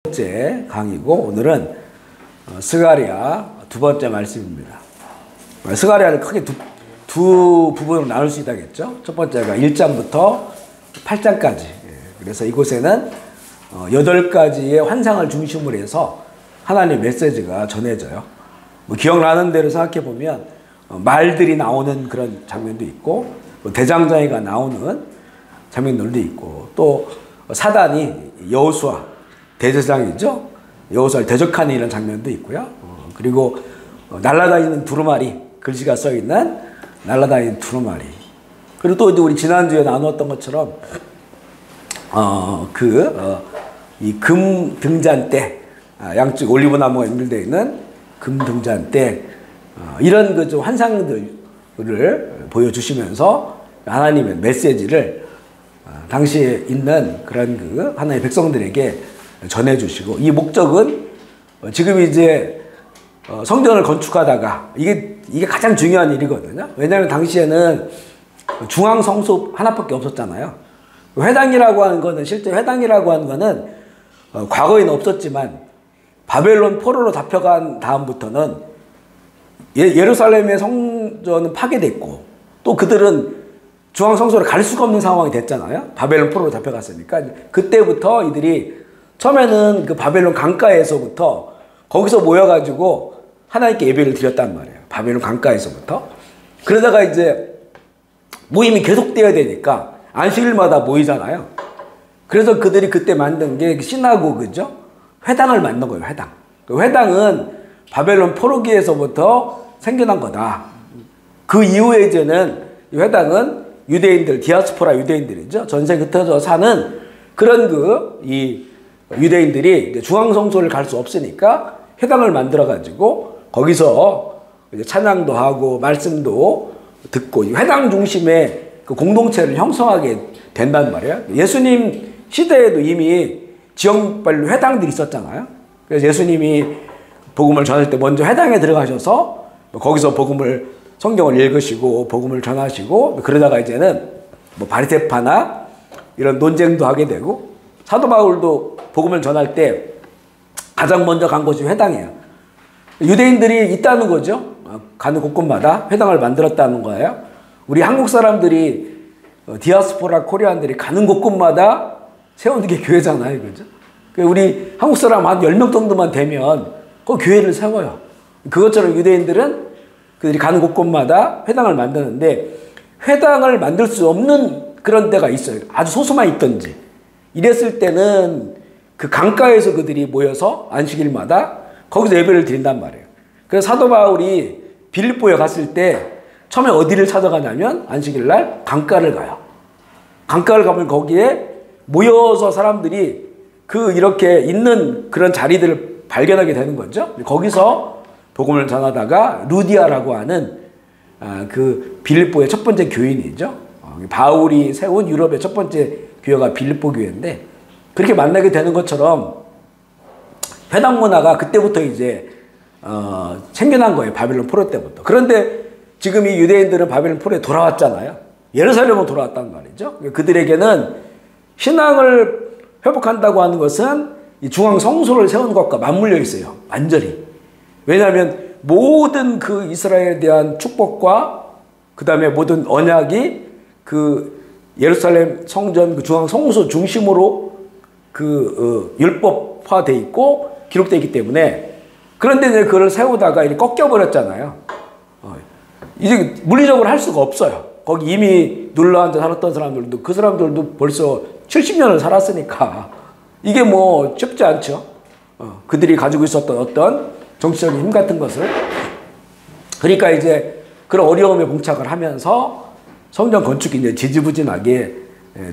번째 강의고 오늘은 스가랴 두 번째 말씀입니다. 스가랴를 크게 두 부분으로 나눌 수 있다겠죠. 첫 번째가 1장부터 8장까지. 그래서 이곳에는 8가지의 환상을 중심으로 해서 하나님의 메시지가 전해져요. 기억나는 대로 생각해 보면 말들이 나오는 그런 장면도 있고 대장장이가 나오는 장면들도 있고 또 사단이 여호수아 대제사장이죠. 여호수아를 대적하는 이런 장면도 있고요. 그리고 날아다니는 두루마리, 글씨가 써있는 날아다니는 두루마리. 그리고 또 우리 지난주에 나누었던 것처럼 이 금 등잔대, 양쪽 올리브나무가 연결되어 있는 금 등잔대, 이런 그 좀 환상들을 보여주시면서 하나님의 메시지를 당시에 있는 그런 그 하나님의 백성들에게 전해주시고, 이 목적은 지금 이제 성전을 건축하다가 이게 가장 중요한 일이거든요. 왜냐하면 당시에는 중앙 성소 하나밖에 없었잖아요. 회당이라고 하는 거는, 실제 회당이라고 하는 거는 과거에는 없었지만 바벨론 포로로 잡혀간 다음부터는 예루살렘의 성전은 파괴됐고 또 그들은 중앙 성소를 갈 수가 없는 상황이 됐잖아요. 바벨론 포로로 잡혀갔으니까. 그때부터 이들이 처음에는 그 바벨론 강가에서부터 거기서 모여가지고 하나님께 예배를 드렸단 말이에요. 바벨론 강가에서부터. 그러다가 이제 모임이 계속되어야 되니까 안식일마다 모이잖아요. 그래서 그들이 그때 만든 게 시나고그죠. 회당을 만든 거예요. 회당. 그 회당은 바벨론 포로기에서부터 생겨난 거다. 그 이후에 이제는 이 회당은 유대인들, 디아스포라 유대인들이죠. 전세 흩어져 사는 그런 이 유대인들이 중앙성소를 갈 수 없으니까 회당을 만들어가지고 거기서 이제 찬양도 하고 말씀도 듣고 회당 중심의 그 공동체를 형성하게 된단 말이에요. 예수님 시대에도 이미 지역별로 회당들이 있었잖아요. 그래서 예수님이 복음을 전할 때 먼저 회당에 들어가셔서 거기서 성경을 읽으시고 복음을 전하시고 그러다가 이제는 바리새파나 이런 논쟁도 하게 되고 사도 바울도 복음을 전할 때 가장 먼저 간 곳이 회당이에요. 유대인들이 있다는 거죠. 가는 곳곳마다 회당을 만들었다는 거예요. 우리 한국 사람들이 디아스포라 코리안들이 가는 곳곳마다 세우는 게 교회잖아요. 그죠? 우리 한국 사람 한 10명 정도만 되면 그 교회를 세워요. 그것처럼 유대인들은 그들이 가는 곳곳마다 회당을 만드는데 회당을 만들 수 없는 그런 데가 있어요. 아주 소수만 있던지. 이랬을 때는 그 강가에서 그들이 모여서 안식일마다 거기서 예배를 드린단 말이에요. 그래서 사도 바울이 빌립보에 갔을 때 처음에 어디를 찾아가냐면 안식일날 강가를 가요. 강가를 가면 거기에 모여서 사람들이 이렇게 있는 그런 자리들을 발견하게 되는 거죠. 거기서 복음을 전하다가 루디아라고 하는 그 빌립보의 첫 번째 교인이죠. 바울이 세운 유럽의 첫 번째 교회가 빌립보 교회인데 그렇게 만나게 되는 것처럼 회당 문화가 그때부터 이제 생겨난 거예요. 바벨론 포로 때부터. 그런데 지금 이 유대인들은 바벨론 포로에 돌아왔잖아요. 예루살렘으로 돌아왔단 말이죠. 그들에게는 신앙을 회복한다고 하는 것은 이 중앙 성소를 세우는 것과 맞물려 있어요. 완전히. 왜냐하면 모든 그 이스라엘에 대한 축복과 그 다음에 모든 언약이 그 예루살렘 성전 그 중앙 성소 중심으로 율법화돼 있고 기록되어 있기 때문에 그런데 이제 그걸 세우다가 이렇게 꺾여버렸잖아요. 이제 물리적으로 할 수가 없어요. 거기 이미 눌러앉아 살았던 사람들도 그 사람들도 벌써 70년을 살았으니까 이게 쉽지 않죠. 그들이 가지고 있었던 어떤 정치적인 힘 같은 것을. 그러니까 이제 그런 어려움에 봉착을 하면서 성전 건축이 이제 지지부진하게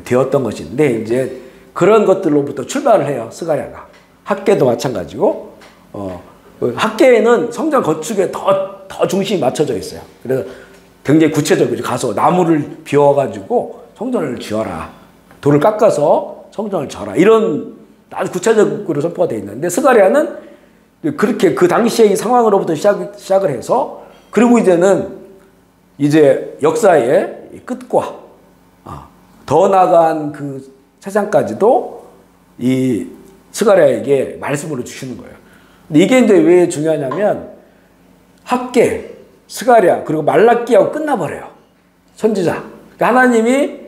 되었던 것인데 이제 그런 것들로부터 출발을 해요. 스가랴가. 학계도 마찬가지고 학계에는 성전 건축에 더 중심이 맞춰져 있어요. 그래서 굉장히 구체적으로 가서 나무를 비워가지고 성전을 지어라. 돌을 깎아서 성전을 져라. 이런 아주 구체적으로 선포가 되어 있는데 스가랴는 그렇게 그 당시의 이 상황으로부터 시작을 해서 그리고 이제 역사의 끝과 더 나아간 그 세상까지도 이 스가랴에게 말씀으로 주시는 거예요. 근데 이게 이제 왜 중요하냐면 학개, 스가랴 그리고 말라기하고 끝나버려요. 선지자. 그러니까 하나님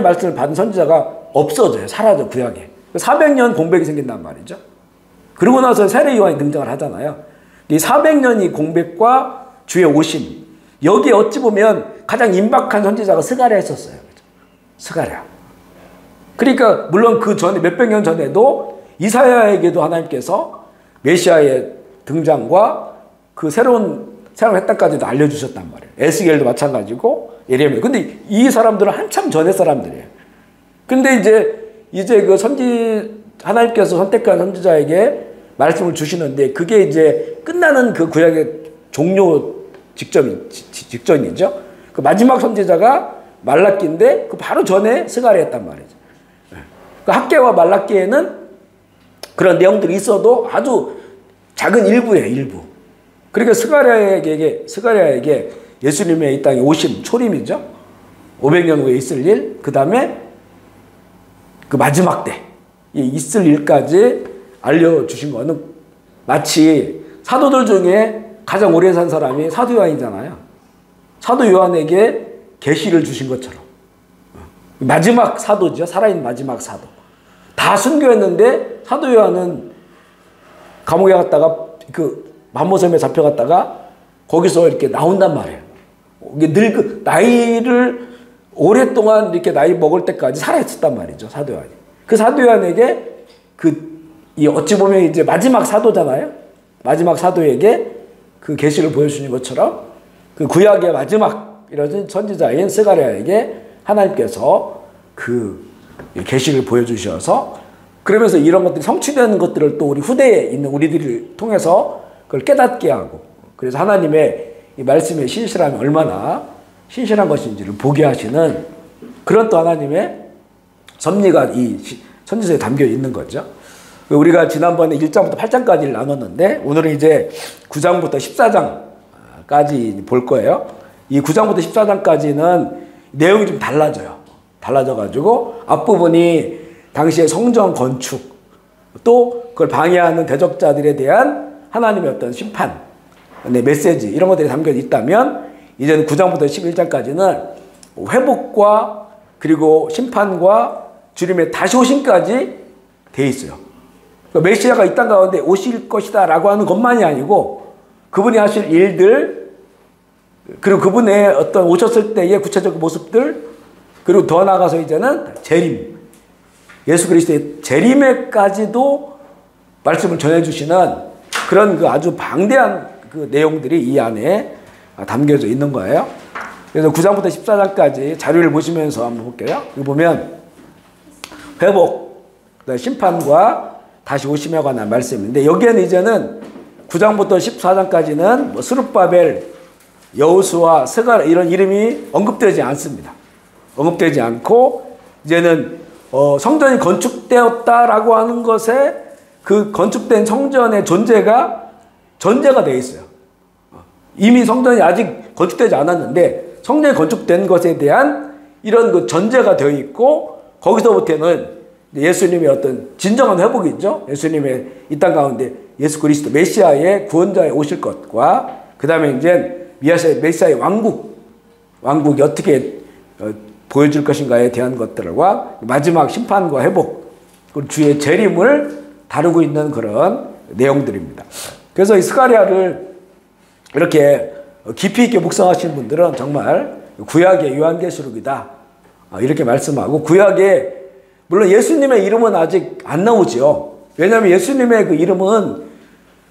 말씀을 받은 선지자가 없어져요. 사라져 구약에. 400년 공백이 생긴단 말이죠. 그러고 나서 세례 요한이 등장을 하잖아요. 이 400년이 공백과 주의 오심. 여기에 어찌 보면 가장 임박한 선지자가 스가랴였었어요. 스가랴. 그러니까 물론 그 전에 몇백 년 전에도 이사야에게도 하나님께서 메시아의 등장과 그 새로운 했다까지도 알려주셨단 말이에요. 에스겔도 마찬가지고 예레미야. 근데 이 사람들은 한참 전의 사람들이에요. 근데 이제 그 하나님께서 선택한 선지자에게 말씀을 주시는데 그게 이제 끝나는 그 구약의 종료 직전이죠. 그 마지막 선지자가 말라기인데 그 바로 전에 스가랴였단 말이죠. 그 학개와 말라기에는 그런 내용들이 있어도 아주 작은 일부예요, 일부. 그러니까 스가랴에게 예수님의 이 땅에 오심, 초림이죠. 500년 후에 있을 일, 그 다음에 그 마지막 때 있을 일까지 알려주신 거는 마치 사도들 중에 가장 오래 산 사람이 사도 요한이잖아요. 사도 요한에게 계시를 주신 것처럼. 마지막 사도죠. 살아있는 마지막 사도. 다 순교했는데 사도 요한은 감옥에 갔다가 그 만모섬에 잡혀갔다가 거기서 이렇게 나온단 말이에요. 이게 나이를 오랫동안 이렇게 나이 먹을 때까지 살아있었단 말이죠. 사도 요한이. 그 사도 요한에게 어찌 보면 이제 마지막 사도잖아요. 마지막 사도에게 그 계시를 보여주신 것처럼 그 구약의 마지막 이런 선지자인 스가랴에게 하나님께서 그 계시를 보여주셔서 그러면서 이런 것들이 성취되는 것들을 또 우리 후대에 있는 우리들을 통해서 그걸 깨닫게 하고 그래서 하나님의 이 말씀의 신실함이 얼마나 신실한 것인지를 보게 하시는 그런 또 하나님의 섭리가 이 선지서에 담겨 있는 거죠. 우리가 지난번에 1장부터 8장까지를 나눴는데 오늘은 이제 9장부터 14장까지 볼 거예요. 이 9장부터 14장까지는 내용이 좀 달라져요. 달라져가지고 앞부분이 당시의 성전 건축 또 그걸 방해하는 대적자들에 대한 하나님의 어떤 심판, 메시지 이런 것들이 담겨 있다면 이제는 9장부터 11장까지는 회복과 그리고 심판과 주님의 다시 오심까지 돼 있어요. 그러니까 메시아가 이 땅 가운데 오실 것이다 라고 하는 것만이 아니고 그분이 하실 일들 그리고 그분의 어떤 오셨을 때의 구체적 모습들 그리고 더 나아가서 이제는 재림 예수 그리스도의 재림에까지도 말씀을 전해주시는 그런 그 아주 방대한 그 내용들이 이 안에 담겨져 있는 거예요. 그래서 9장부터 14장까지 자료를 보시면서 한번 볼게요. 여기 보면 회복, 심판과 다시 오심에 관한 말씀인데 여기에는 이제는 9장부터 14장까지는 뭐 스룹바벨, 여호수아, 스가랴 이런 이름이 언급되지 않습니다. 언급되지 않고 이제는 성전이 건축되었다라고 하는 것에 그 건축된 성전의 전제가 되어 있어요. 이미 성전이 아직 건축되지 않았는데 성전이 건축된 것에 대한 이런 그 전제가 되어 있고 거기서부터는 예수님의 어떤 진정한 회복이죠. 예수님의 이 땅 가운데 예수 그리스도 메시아의 구원자에 오실 것과 그 다음에 이제 메시아의 왕국이 어떻게 보여줄 것인가에 대한 것들과 마지막 심판과 회복 그리고 주의 재림을 다루고 있는 그런 내용들입니다. 그래서 이 스가랴를 이렇게 깊이 있게 묵상하시는 분들은 정말 구약의 요한계시록이다 이렇게 말씀하고 구약에 물론 예수님의 이름은 아직 안 나오죠. 왜냐하면 예수님의 그 이름은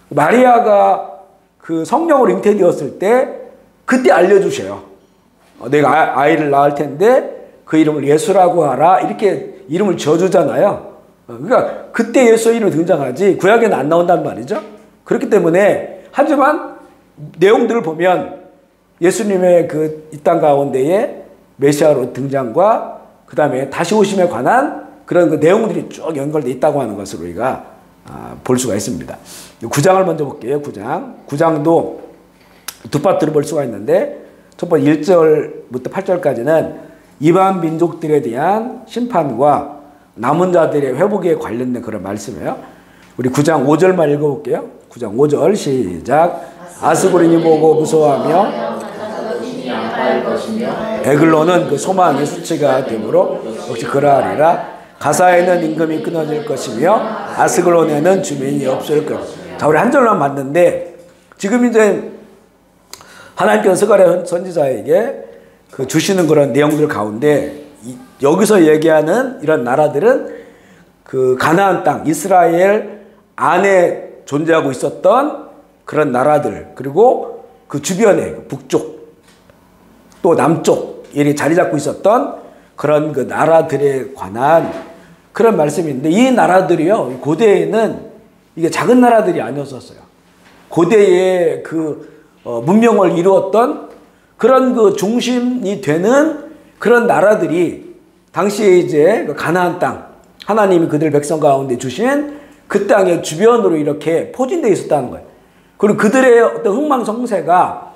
마리아가 그 성령으로 잉태되었을 때 그때 알려주셔요. 내가 아이를 낳을 텐데 그 이름을 예수라고 하라 이렇게 이름을 지어주잖아요. 그러니까 그때 예수 이름이 등장하지 구약에는 안 나온단 말이죠. 그렇기 때문에 하지만 내용들을 보면 예수님의 그 이 땅 가운데의 메시아로 등장과 그 다음에 다시 오심에 관한 그런 그 내용들이 쭉 연결되어 있다고 하는 것을 우리가 볼 수가 있습니다. 9장을 먼저 볼게요. 9장도 두 파트로 볼 수가 있는데 첫 번째 1절부터 8절까지는 이방 민족들에 대한 심판과 남은 자들의 회복에 관련된 그런 말씀이에요. 우리 9장 5절만 읽어볼게요. 9장 5절 시작. 아스고린이 보고 무서워하며 에글론은 그 소망의 수치가 되므로 역시 그러하리라. 가사에는 임금이 끊어질 것이며 아스글론에는 주민이 없을 것이다. 자, 우리 한 절만 봤는데 지금 이제 하나님께서 스가랴 선지자에게 그 주시는 그런 내용들 가운데 여기서 얘기하는 이런 나라들은 그 가나안 땅 이스라엘 안에 존재하고 있었던 그런 나라들, 그리고 그 주변에 북쪽 또 남쪽 이 자리 잡고 있었던 그런 그 나라들에 관한 그런 말씀인데, 이 나라들이요 고대에는 이게 작은 나라들이 아니었었어요. 고대에 그 문명을 이루었던 그런 그 중심이 되는 그런 나라들이 당시에 이제 그 가나안 땅, 하나님이 그들 백성 가운데 주신 그 땅의 주변으로 이렇게 포진되어 있었다는 거예요. 그리고 그들의 어떤 흥망성쇠가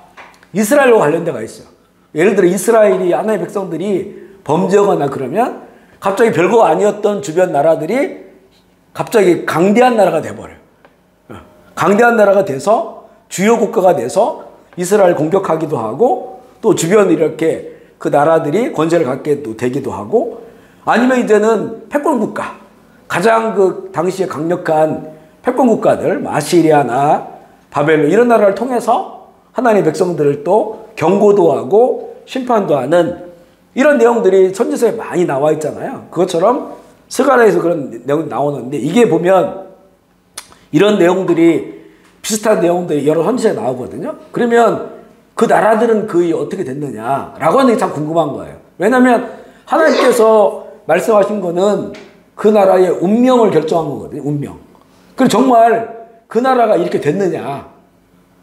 이스라엘과 관련되어 있어요. 예를 들어 이스라엘이, 하나님의 백성들이 범죄하거나 그러면 갑자기 별거 아니었던 주변 나라들이 갑자기 강대한 나라가 돼버려요. 강대한 나라가 돼서 주요 국가가 돼서 이스라엘 공격하기도 하고, 또 주변 이렇게 그 나라들이 권세를 갖게 되기도 하고, 아니면 이제는 패권 국가, 가장 그 당시에 강력한 패권 국가들, 아시리아나 바벨론 이런 나라를 통해서 하나님의 백성들을 또 경고도 하고 심판도 하는 이런 내용들이 선지서에 많이 나와 있잖아요. 그것처럼 스가랴에서 그런 내용이 나오는데, 이게 보면 이런 내용들이 비슷한 내용들이 여러 선지서에 나오거든요. 그러면 그 나라들은 거의 어떻게 됐느냐라고 하는 게 참 궁금한 거예요. 왜냐하면 하나님께서 말씀하신 거는 그 나라의 운명을 결정한 거거든요. 운명. 그럼 정말 그 나라가 이렇게 됐느냐라고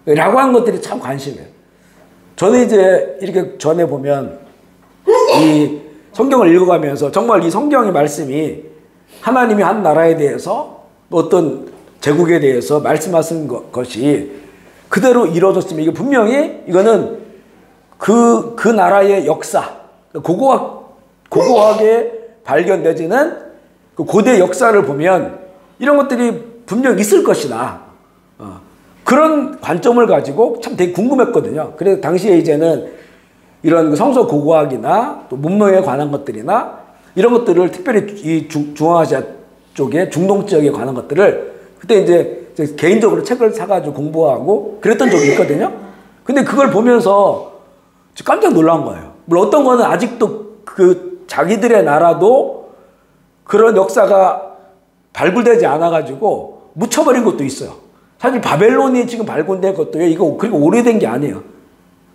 하는 것들이 참 관심이에요. 저는 이제 이렇게 전에 보면 이 성경을 읽어가면서 정말 이 성경의 말씀이 하나님이 한 나라에 대해서 어떤 제국에 대해서 말씀하신 것이 그대로 이루어졌으면, 이게 분명히 이거는 그 나라의 역사, 고고하게 발견되지는 그 고대 역사를 보면 이런 것들이 분명 있을 것이다. 그런 관점을 가지고 참 되게 궁금했거든요. 그래서 당시에 이제는 이런 성서 고고학이나 또 문명에 관한 것들이나 이런 것들을 특별히 이 중앙아시아 쪽에 중동 지역에 관한 것들을 그때 이제 개인적으로 책을 사가지고 공부하고 그랬던 적이 있거든요. 근데 그걸 보면서 깜짝 놀란 거예요. 물론 어떤 거는 아직도 그 자기들의 나라도 그런 역사가 발굴되지 않아가지고 묻혀버린 것도 있어요. 사실 바벨론이 지금 발굴된 것도요, 이거 그리고 오래된 게 아니에요.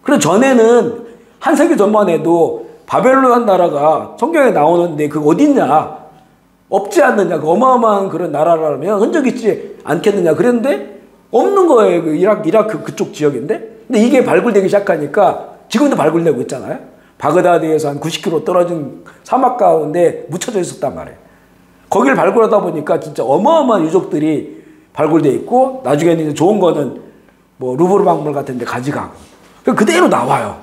그리고 전에는 한 세기 전만 해도 바벨론 나라가 성경에 나오는데 그거 어딨냐, 없지 않느냐, 그 어마어마한 그런 나라라면 흔적 있지 않겠느냐 그랬는데 없는 거예요. 그 이라크 그쪽 지역인데. 근데 이게 발굴되기 시작하니까 지금도 발굴되고 있잖아요. 바그다드에서 한 90km 떨어진 사막 가운데 묻혀져 있었단 말이에요. 거기를 발굴하다 보니까 진짜 어마어마한 유적들이 발굴되어 있고, 나중에는 이제 좋은 거는 뭐 루브르 박물 같은 데 가져가고 그대로 나와요.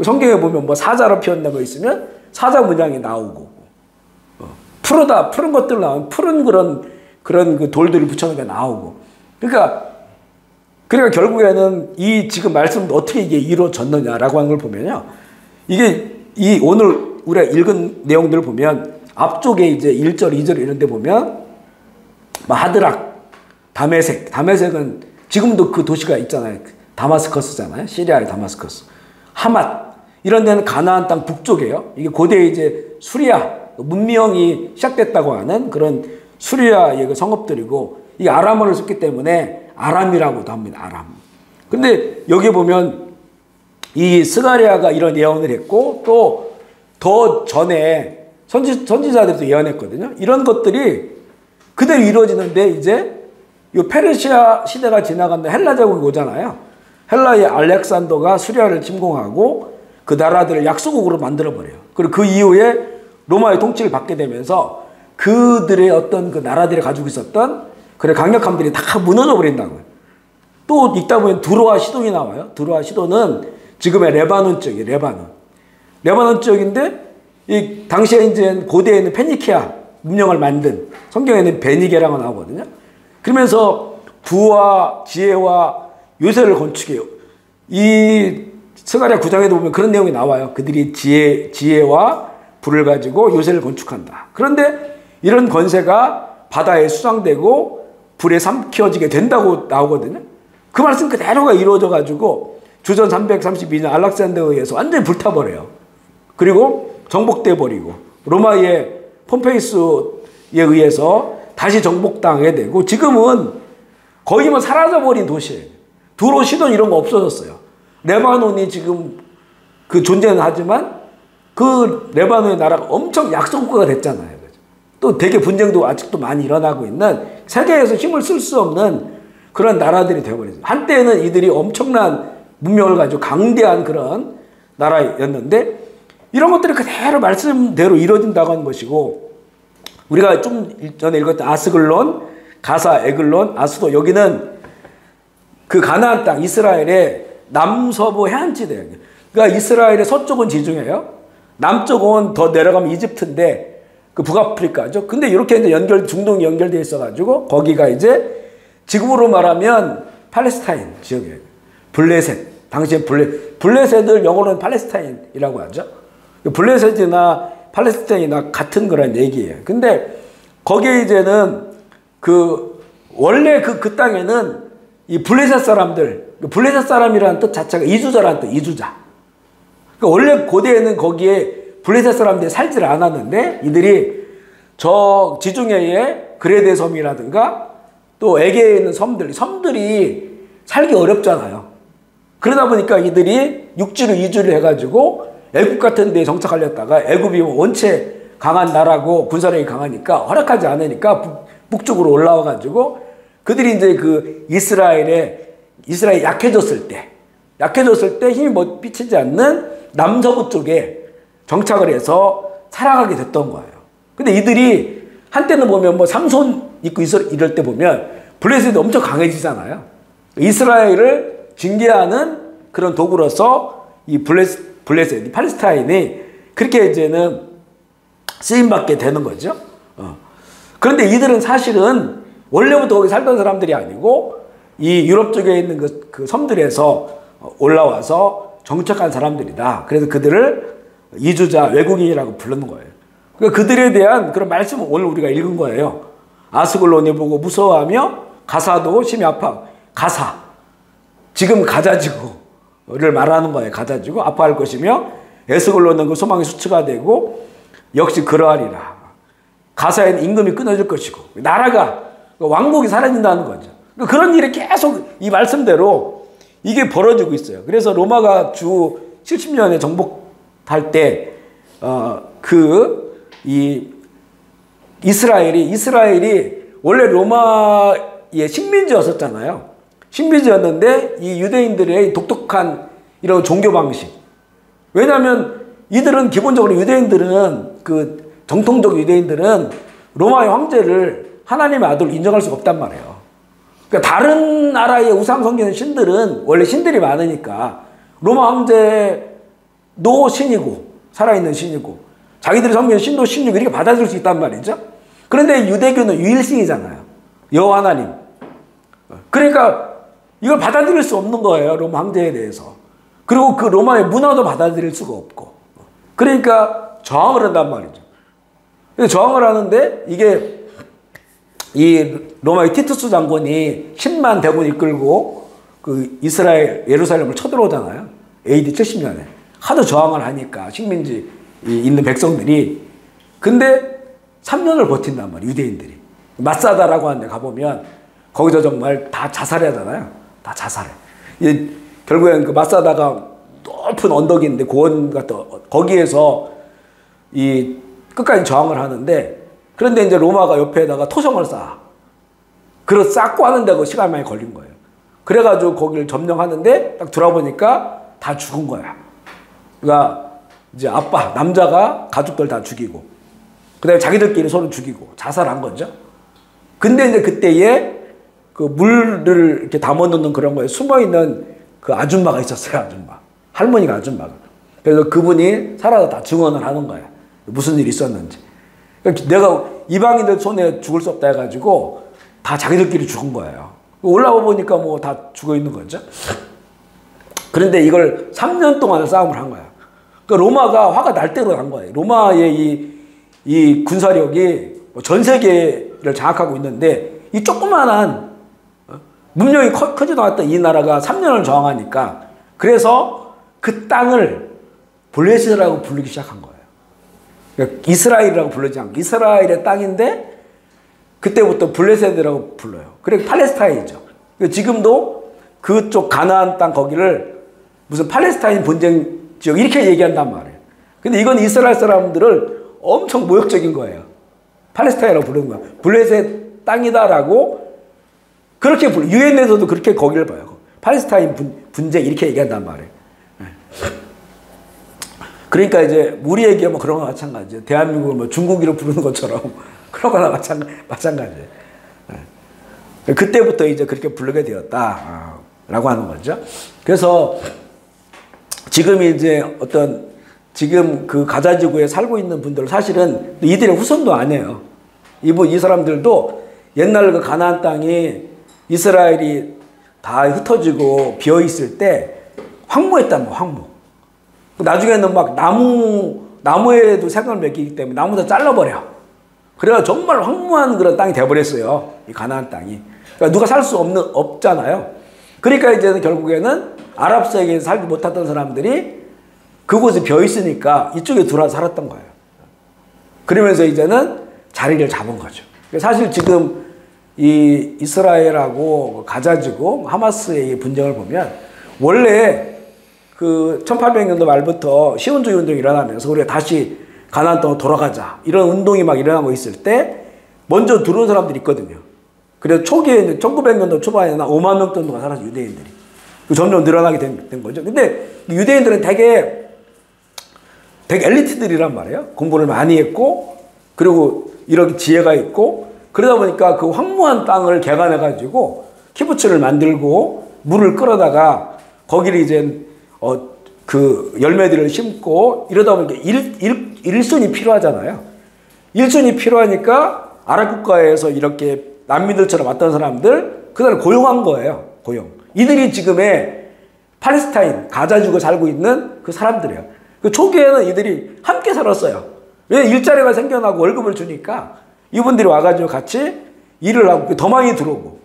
성경에 보면 뭐 사자로 표현된 거 있으면 사자 문양이 나오고, 푸른 것들 나오면 푸른 그런 그 돌들을 붙여놓은 게 나오고. 그러니까 결국에는 이 지금 말씀도 어떻게 이게 이루어졌느냐라고 하는 걸 보면요, 이게 이 오늘 우리가 읽은 내용들을 보면 앞쪽에 이제 1절, 2절 이런 데 보면 하드락, 다메섹은 지금도 그 도시가 있잖아요. 다마스커스잖아요. 시리아의 다마스커스. 하맛 이런 데는 가나안 땅 북쪽이에요. 이게 고대 이제 수리아 문명이 시작됐다고 하는 그런 수리아의 그 성읍들이고, 이 아람어를 썼기 때문에 아람이라고도 합니다. 아람. 근데 여기 보면 이 스가랴가 이런 예언을 했고, 또 더 전에 선지자들도 예언했거든요. 이런 것들이 그대로 이루어지는데, 이제 이 페르시아 시대가 지나간다 헬라 제국이 오잖아요. 헬라의 알렉산더가 수리아를 침공하고 그 나라들을 약소국으로 만들어버려요. 그리고 그 이후에 로마의 통치를 받게 되면서 그들의 어떤 그 나라들이 가지고 있었던 그런 강력함들이 다 무너져 버린다고요. 또 읽다 보면 두로아 시돈이 나와요. 두로아 시돈은 지금의 레바논 쪽이에요. 레바논 쪽인데, 이 당시에 이제 고대에는 페니키아 문명을 만든, 성경에는 베니게라고 나오거든요. 그러면서 부와 지혜와 요새를 건축해요. 이 스가랴 9장에도 보면 그런 내용이 나와요. 그들이 지혜와 부를 가지고 요새를 건축한다. 그런데 이런 권세가 바다에 수상되고 불에 삼켜지게 된다고 나오거든요. 그 말씀 그대로가 이루어져 가지고 주전 332년 알렉산더에 의해서 완전히 불타버려요. 그리고 정복돼 버리고 로마의 폼페이스에 의해서 다시 정복당하게 되고 지금은 거의 뭐 사라져버린 도시예요. 두로 시돈 이런 거 없어졌어요. 레바논이 지금 그 존재는 하지만 그 레바논의 나라가 엄청 약소국가가 됐잖아요. 또 되게 분쟁도 아직도 많이 일어나고 있는 세계에서 힘을 쓸 수 없는 그런 나라들이 되어버렸어요. 한때는 이들이 엄청난 문명을 가지고 강대한 그런 나라였는데 이런 것들이 그대로 말씀대로 이루어진다고 하는 것이고 우리가 좀 전에 읽었던 아스글론, 가사, 에글론, 아스도 여기는 그 가나안 땅 이스라엘의 남서부 해안지대예요. 그러니까 이스라엘의 서쪽은 지중해요. 남쪽은 더 내려가면 이집트인데 그 북아프리카죠. 근데 이렇게 이제 중동이 연결되어 있어가지고 거기가 이제 지금으로 말하면 팔레스타인 지역이에요. 블레셋. 당시에 블레셋을 영어로는 팔레스타인이라고 하죠. 블레셋이나 팔레스타인이나 같은 그런 얘기예요. 근데 거기에 이제는 원래 그 땅에는 이 블레셋 사람들, 블레셋 사람이라는 뜻 자체가 이주자라는 뜻, 이주자. 그러니까 원래 고대에는 거기에 블레셋 사람들이 살지를 않았는데 이들이 저 지중해의 그레데 섬이라든가 또 에게에 있는 섬들이 살기 어렵잖아요. 그러다 보니까 이들이 육지로 이주를 해가지고 애굽 같은 데에 정착하려다가 애굽이 원체 강한 나라고 군사력이 강하니까 허락하지 않으니까 북쪽으로 올라와가지고 그들이 이제 그 이스라엘이 약해졌을 때 힘이 삐치지 않는 남서부 쪽에 정착을 해서 살아가게 됐던 거예요. 근데 이들이 한때는 보면 뭐 삼손 있고 이럴 때 보면 블레셋이 엄청 강해지잖아요. 이스라엘을 징계하는 그런 도구로서 이 블레셋, 팔레스타인이 그렇게 이제는 쓰임받게 되는 거죠. 그런데 이들은 사실은 원래부터 거기 살던 사람들이 아니고 이 유럽 쪽에 있는 그 섬들에서 올라와서 정착한 사람들이다. 그래서 그들을 이주자, 외국인이라고 부르는 거예요. 그러니까 그들에 대한 그런 말씀을 오늘 우리가 읽은 거예요. 아스글론이 보고 무서워하며 가사도 심히 아파. 가사. 지금 가자지구를 말하는 거예요. 가자지구. 아파할 것이며 에스글론은 그 소망의 수치가 되고 역시 그러하리라. 가사에는 임금이 끊어질 것이고 나라가 왕국이 사라진다는 거죠. 그러니까 그런 일이 계속 이 말씀대로 이게 벌어지고 있어요. 그래서 로마가 주 70년에 정복할 때 이스라엘이 원래 로마의 식민지였었잖아요. 식민지였는데 이 유대인들의 독특한 이런 종교 방식. 왜냐하면 이들은 기본적으로 정통적 유대인들은 로마의 황제를 하나님의 아들로 인정할 수가 없단 말이에요. 그러니까 다른 나라의 우상 섬기는 신들은 원래 신들이 많으니까 로마 황제도 신이고 살아있는 신이고 자기들이 섬기는 신도 신이고 이렇게 받아들일 수 있단 말이죠. 그런데 유대교는 유일신이잖아요. 여호와 하나님. 그러니까 이걸 받아들일 수 없는 거예요. 로마 황제에 대해서. 그리고 그 로마의 문화도 받아들일 수가 없고. 그러니까 저항을 한단 말이죠. 저항을 하는데 이게 이 로마의 티투스 장군이 10만 대군 이끌고 그 이스라엘 예루살렘을 쳐들어오잖아요. AD 70년에. 하도 저항을 하니까 식민지 있는 백성들이. 근데 3년을 버틴단 말이에요. 유대인들이. 마사다라고 하는 데 가보면 거기서 정말 다 자살하잖아요. 다 자살해. 결국엔 그 마사다가 높은 언덕이 있는데 거기에서 끝까지 저항을 하는데 그런데 이제 로마가 옆에다가 토성을 쌓아. 쌓고 하는데 그 시간 많이 걸린 거예요. 그래가지고 거기를 점령하는데 딱 돌아보니까 다 죽은 거야. 그러니까 이제 남자가 가족들 다 죽이고, 그 다음에 자기들끼리 서로 죽이고 자살한 거죠. 근데 이제 그때에 그 물을 이렇게 담아놓는 그런 거에 숨어있는 그 아줌마가 있었어요. 할머니가 아줌마가. 그래서 그분이 살아서 다 증언을 하는 거야. 무슨 일이 있었는지. 그러니까 내가 이방인들 손에 죽을 수 없다 해가지고 다 자기들끼리 죽은 거예요. 올라와 보니까 뭐 다 죽어 있는 거죠. 그런데 이걸 3년 동안을 싸움을 한 거야. 그러니까 로마가 화가 날 대로 간 거예요. 로마의 이 군사력이 전 세계를 장악하고 있는데 이 조그만한 문명이 크지도 않았던 이 나라가 3년을 저항하니까 그래서 그 땅을 블레셋이라고 부르기 시작한 거예요. 그러니까 이스라엘이라고 부르지 않고 이스라엘의 땅인데 그때부터 블레셋이라고 불러요. 그래 팔레스타인이죠. 지금도 그쪽 가나안 땅 거기를 무슨 팔레스타인 분쟁 지역 이렇게 얘기한단 말이에요. 근데 이건 이스라엘 사람들을 엄청 모욕적인 거예요. 팔레스타인이라고 부르는 거야. 블레셋 땅이다라고 그렇게 유엔에서도 그렇게 거기를 봐요. 팔레스타인 분쟁 이렇게 얘기한단 말이에요. 그러니까 이제 우리에게 뭐 그런 거 마찬가지예요. 대한민국을 뭐 중국이라고 부르는 것처럼 그런 거나 마찬가지예요. 그때부터 이제 그렇게 부르게 되었다라고 하는 거죠. 그래서 지금 이제 지금 그 가자 지구에 살고 있는 분들 사실은 이들의 후손도 아니에요. 이 사람들도 옛날 그 가나안 땅이 이스라엘이 다 흩어지고 비어 있을 때 황무했단 말이에요. 황무. 나중에는 막 나무에도 생각을 맡기기 때문에 나무 다 잘라버려. 그래서 정말 황무한 그런 땅이 돼버렸어요. 이 가나안 땅이. 그러니까 누가 살 수 없잖아요. 그러니까 이제는 결국에는 아랍 세계에 살지 못했던 사람들이 그곳에 비어 있으니까 이쪽에 들어와서 살았던 거예요. 그러면서 이제는 자리를 잡은 거죠. 사실 지금 이 이스라엘하고 가자지구 하마스의 분쟁을 보면 원래 그 1800년도 말부터 시온주의 운동이 일어나면서 우리가 다시 가나안 땅으로 돌아가자 이런 운동이 막 일어나고 있을 때 먼저 들어온 사람들이 있거든요. 그래서 초기에 1900년도 초반에는 5만 명 정도가 살았어요. 유대인들이. 점점 늘어나게 된 거죠. 근데 유대인들은 되게 엘리트들이란 말이에요. 공부를 많이 했고 그리고 이렇게 지혜가 있고 그러다 보니까 그 황무한 땅을 개간해가지고 키부츠를 만들고 물을 끌어다가 거기를 이제 그 열매들을 심고 이러다 보니까 일손이 필요하잖아요. 일손이 필요하니까 아랍 국가에서 이렇게 난민들처럼 왔던 사람들 그들을 고용한 거예요. 고용. 이들이 지금의 팔레스타인 가자지구에 살고 있는 그 사람들이에요. 그 초기에는 이들이 함께 살았어요. 왜 일자리가 생겨나고 월급을 주니까 이분들이 와가지고 같이 일을 하고 더 많이 들어오고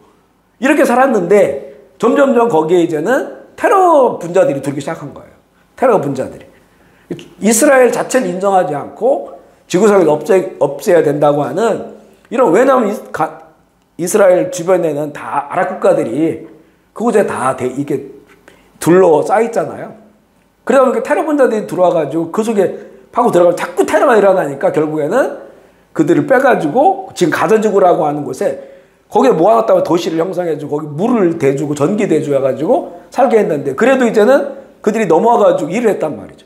이렇게 살았는데 점점점 거기에 이제는 테러 분자들이 들기 시작한 거예요. 테러 분자들이. 이스라엘 자체를 인정하지 않고 지구상에서 없애야 된다고 하는 이런 왜냐하면 이스라엘 주변에는 다 아랍 국가들이 그곳에 다 이게 둘러싸여 있잖아요. 그러다 보니까 테러 분자들이 들어와가지고 그 속에 파고 들어가면 자꾸 테러가 일어나니까 결국에는 그들을 빼가지고 지금 가자지구라고 하는 곳에 거기에 모아놨다가 도시를 형성해주고 거기 물을 대주고 전기 대주 해가지고 살게 했는데 그래도 이제는 그들이 넘어와가지고 일을 했단 말이죠.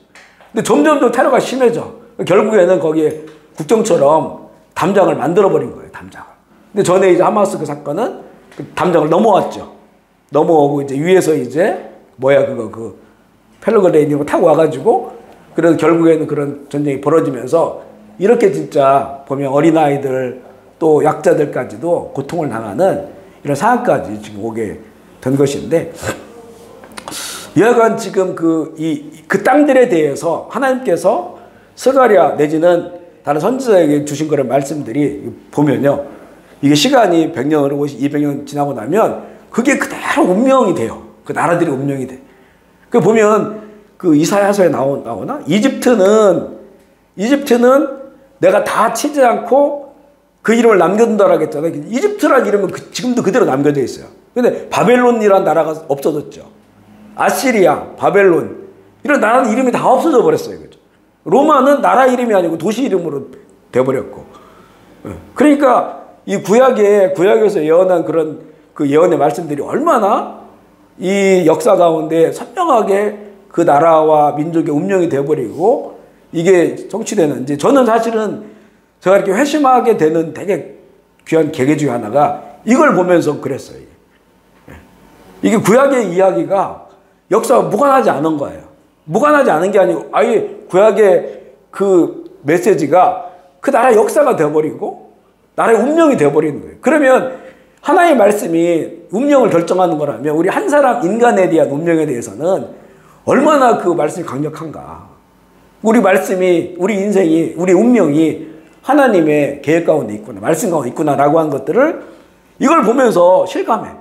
근데 점점 테러가 심해져. 결국에는 거기에 국정처럼 담장을 만들어버린 거예요. 담장을. 근데 전에 이제 하마스 그 사건은 그 담장을 넘어왔죠. 넘어오고 이제 위에서 이제 그 펠로그레인으로 타고 와가지고 그래서 결국에는 그런 전쟁이 벌어지면서 이렇게 진짜 보면 어린아이들 또 약자들까지도 고통을 당하는 이런 상황까지 지금 오게 된 것인데 여하간 지금 그 땅들에 대해서 하나님께서 스가랴 내지는 다른 선지자에게 주신 그런 말씀들이 보면요. 이게 시간이 100년, 200년 지나고 나면 그게 그대로 운명이 돼요. 그 나라들이 운명이 돼. 그 보면 그 이사야서에 나오나? 이집트는 내가 다 치지 않고 그 이름을 남겨둔다라고 했잖아요. 이집트라는 이름은 지금도 그대로 남겨져 있어요. 근데 바벨론이라는 나라가 없어졌죠. 아시리아, 바벨론 이런 나라는 이름이 다 없어져 버렸어요. 그죠? 로마는 나라 이름이 아니고 도시 이름으로 돼버렸고. 그러니까 이 구약에서 예언한 그런 그 예언의 말씀들이 얼마나 이 역사 가운데 선명하게 그 나라와 민족의 운명이 돼버리고 이게 성취되는지 저는 사실은 제가 이렇게 회심하게 되는 되게 귀한 계기 중에 하나가 이걸 보면서 그랬어요. 이게 구약의 이야기가 역사와 무관하지 않은 거예요. 무관하지 않은 게 아니고 아예 구약의 그 메시지가 그 나라 역사가 돼버리고 나라의 운명이 되어버리는 거예요. 그러면 하나의 말씀이 운명을 결정하는 거라면 우리 한 사람 인간에 대한 운명에 대해서는 얼마나 그 말씀이 강력한가. 우리 말씀이, 우리 인생이, 우리 운명이 하나님의 계획 가운데 있구나, 말씀 가운데 있구나라고 하는 것들을 이걸 보면서 실감해.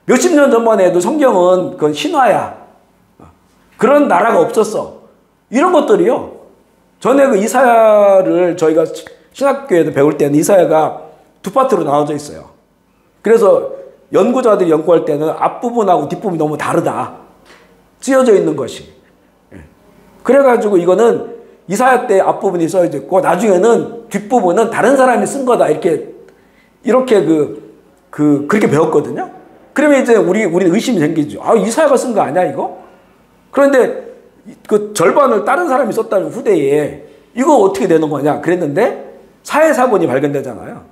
몇십 년 전만 해도 성경은 그건 신화야. 그런 나라가 없었어. 이런 것들이요. 전에 그 이사야를 저희가 신학교에도 배울 때는 이사야가 두 파트로 나눠져 있어요. 그래서 연구자들이 연구할 때는 앞부분하고 뒷부분이 너무 다르다. 찢어져 있는 것이. 그래가지고 이거는 이사야 때 앞부분이 써져 있고 나중에는 뒷부분은 다른 사람이 쓴 거다. 이렇게 그렇게 배웠거든요. 그러면 이제 우리는 의심이 생기죠. 아, 이사야가 쓴 거 아니야, 이거? 그런데 그 절반을 다른 사람이 썼다는 후대에 이거 어떻게 되는 거냐 그랬는데 사해사본이 발견되잖아요.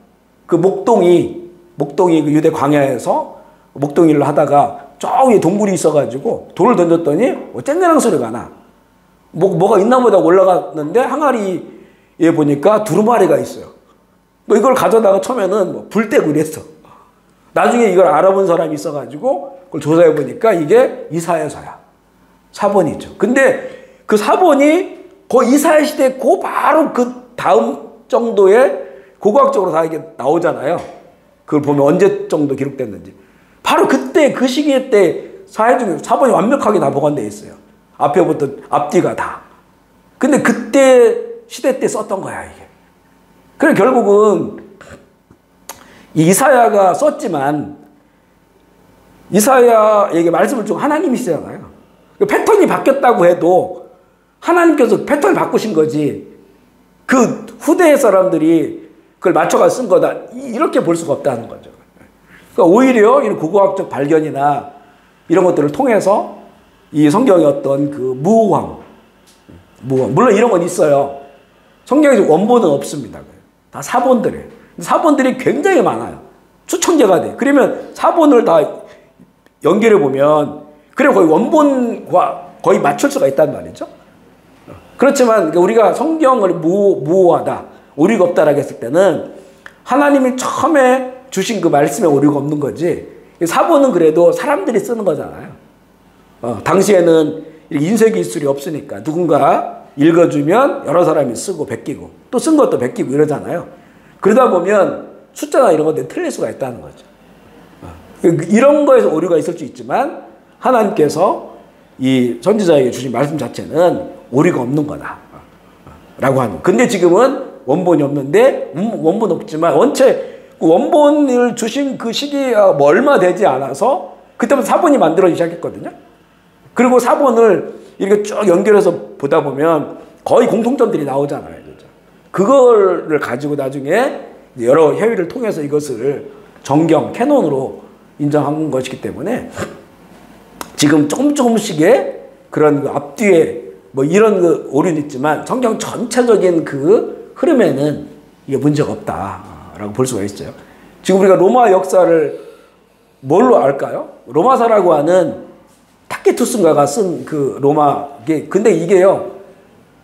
그 목동이 그 유대 광야에서 목동일을 하다가 저 위에 동굴이 있어가지고 돌을 던졌더니 쨍쨍한 소리가 나. 뭐가 있나 보다 올라갔는데 항아리에 보니까 두루마리가 있어요. 이걸 가져다가 처음에는 불 떼고 이랬어. 나중에 이걸 알아본 사람이 있어가지고 그걸 조사해 보니까 이게 이사야서야. 사본이죠. 근데 그 사본이 그 이사야 시대 바로 그 다음 정도의 고고학적으로 다 이게 나오잖아요. 그걸 보면 언제 정도 기록됐는지. 바로 그때 그 시기에 때 사본이 완벽하게 다 보관되어 있어요. 앞에부터 앞뒤가 다. 근데 그때 시대 때 썼던 거야 이게. 그래 결국은 이사야가 썼지만 이사야에게 말씀을 주고 하나님이시잖아요. 패턴이 바뀌었다고 해도 하나님께서 패턴을 바꾸신 거지 그 후대의 사람들이 그걸 맞춰가 쓴 거다 이렇게 볼 수가 없다는 거죠. 그러니까 오히려 이런 고고학적 발견이나 이런 것들을 통해서 이 성경의 어떤 그 무황 물론 이런 건 있어요. 성경에 원본은 없습니다. 다 사본들이에요. 사본들이 굉장히 많아요. 수천 개가 돼. 그러면 사본을 다 연결해 보면 그래 거의 원본과 거의 맞출 수가 있단 말이죠. 그렇지만 우리가 성경을 무오하다, 오류가 없다라고 했을 때는 하나님이 처음에 주신 그 말씀에 오류가 없는 거지. 사본은 그래도 사람들이 쓰는 거잖아요. 당시에는 인쇄 기술이 없으니까 누군가 읽어주면 여러 사람이 쓰고 베끼고 또 쓴 것도 베끼고 이러잖아요. 그러다 보면 숫자나 이런 것들이 틀릴 수가 있다는 거죠. 이런 거에서 오류가 있을 수 있지만 하나님께서 이 선지자에게 주신 말씀 자체는 오류가 없는 거다 라고 하는. 근데 지금은 원본이 없는데 원본 없지만 원체 원본을 주신 그 시기가 얼마 되지 않아서 그때부터 사본이 만들어지기 시작했거든요. 그리고 사본을 이렇게 쭉 연결해서 보다 보면 거의 공통점들이 나오잖아요. 그죠? 그거를 가지고 나중에 여러 회의를 통해서 이것을 정경, 캐논으로 인정한 것이기 때문에 지금 조금씩의 그런 그 앞뒤에 뭐 이런 그 오류는 있지만 성경 전체적인 그 흐름에는 이게 문제가 없다라고 볼 수가 있어요. 지금 우리가 로마 역사를 뭘로 알까요? 로마사라고 하는 타키투스인가가 쓴 그 로마, 근데 이게요,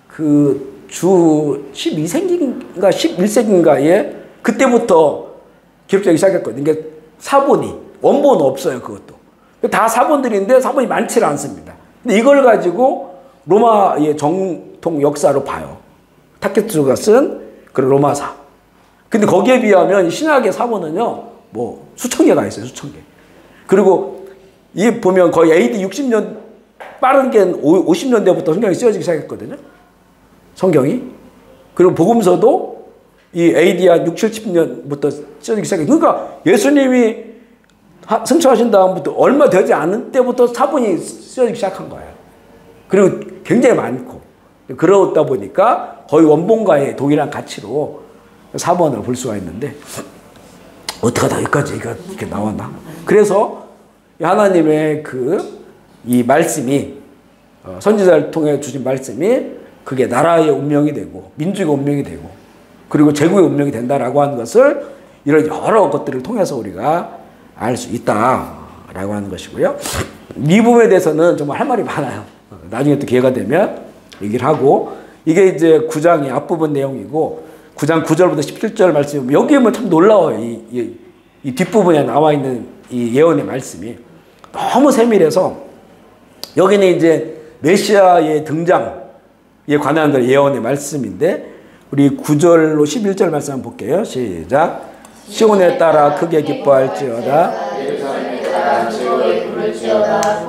그 주 12세기인가 11세기인가에 그때부터 기록되기 시작했거든요. 이게 사본이, 원본은 없어요, 그것도. 다 사본들인데 사본이 많지는 않습니다. 근데 이걸 가지고 로마의 정통 역사로 봐요. 타키투스가 쓴 그런 로마사. 근데 거기에 비하면 신학의 사본은요, 뭐 수천 개가 있어요, 수천 개. 그리고 이 보면 거의 AD 60년, 빠른 게 50년대부터 성경이 쓰여지기 시작했거든요. 성경이. 그리고 복음서도 이 AD 한 60, 70년부터 쓰여지기 시작했어요. 그러니까 예수님이 승천하신 다음부터 얼마 되지 않은 때부터 사본이 쓰여지기 시작한 거예요. 그리고 굉장히 많고. 그러다 보니까 거의 원본과의 동일한 가치로 사본을 볼 수가 있는데 어떻게 하다 여기까지 이렇게 나왔나? 그래서 하나님의 이 말씀이 선지자를 통해 주신 말씀이 그게 나라의 운명이 되고 민족의 운명이 되고 그리고 제국의 운명이 된다라고 하는 것을 이런 여러 것들을 통해서 우리가 알 수 있다라고 하는 것이고요. 이 부분에 대해서는 정말 할 말이 많아요. 나중에 또 기회가 되면 얘기를 하고 이게 이제 9장의 앞부분 내용이고 9장 9절부터 17절 말씀이 여기에 뭐 참 놀라워요. 이 뒷부분에 나와 있는 이 예언의 말씀이 너무 세밀해서 여기는 이제 메시아의 등장에 관한 예언의 말씀인데 우리 9절로 11절 말씀 한번 볼게요. 시작. 시온에 따라 크게 기뻐할지어다.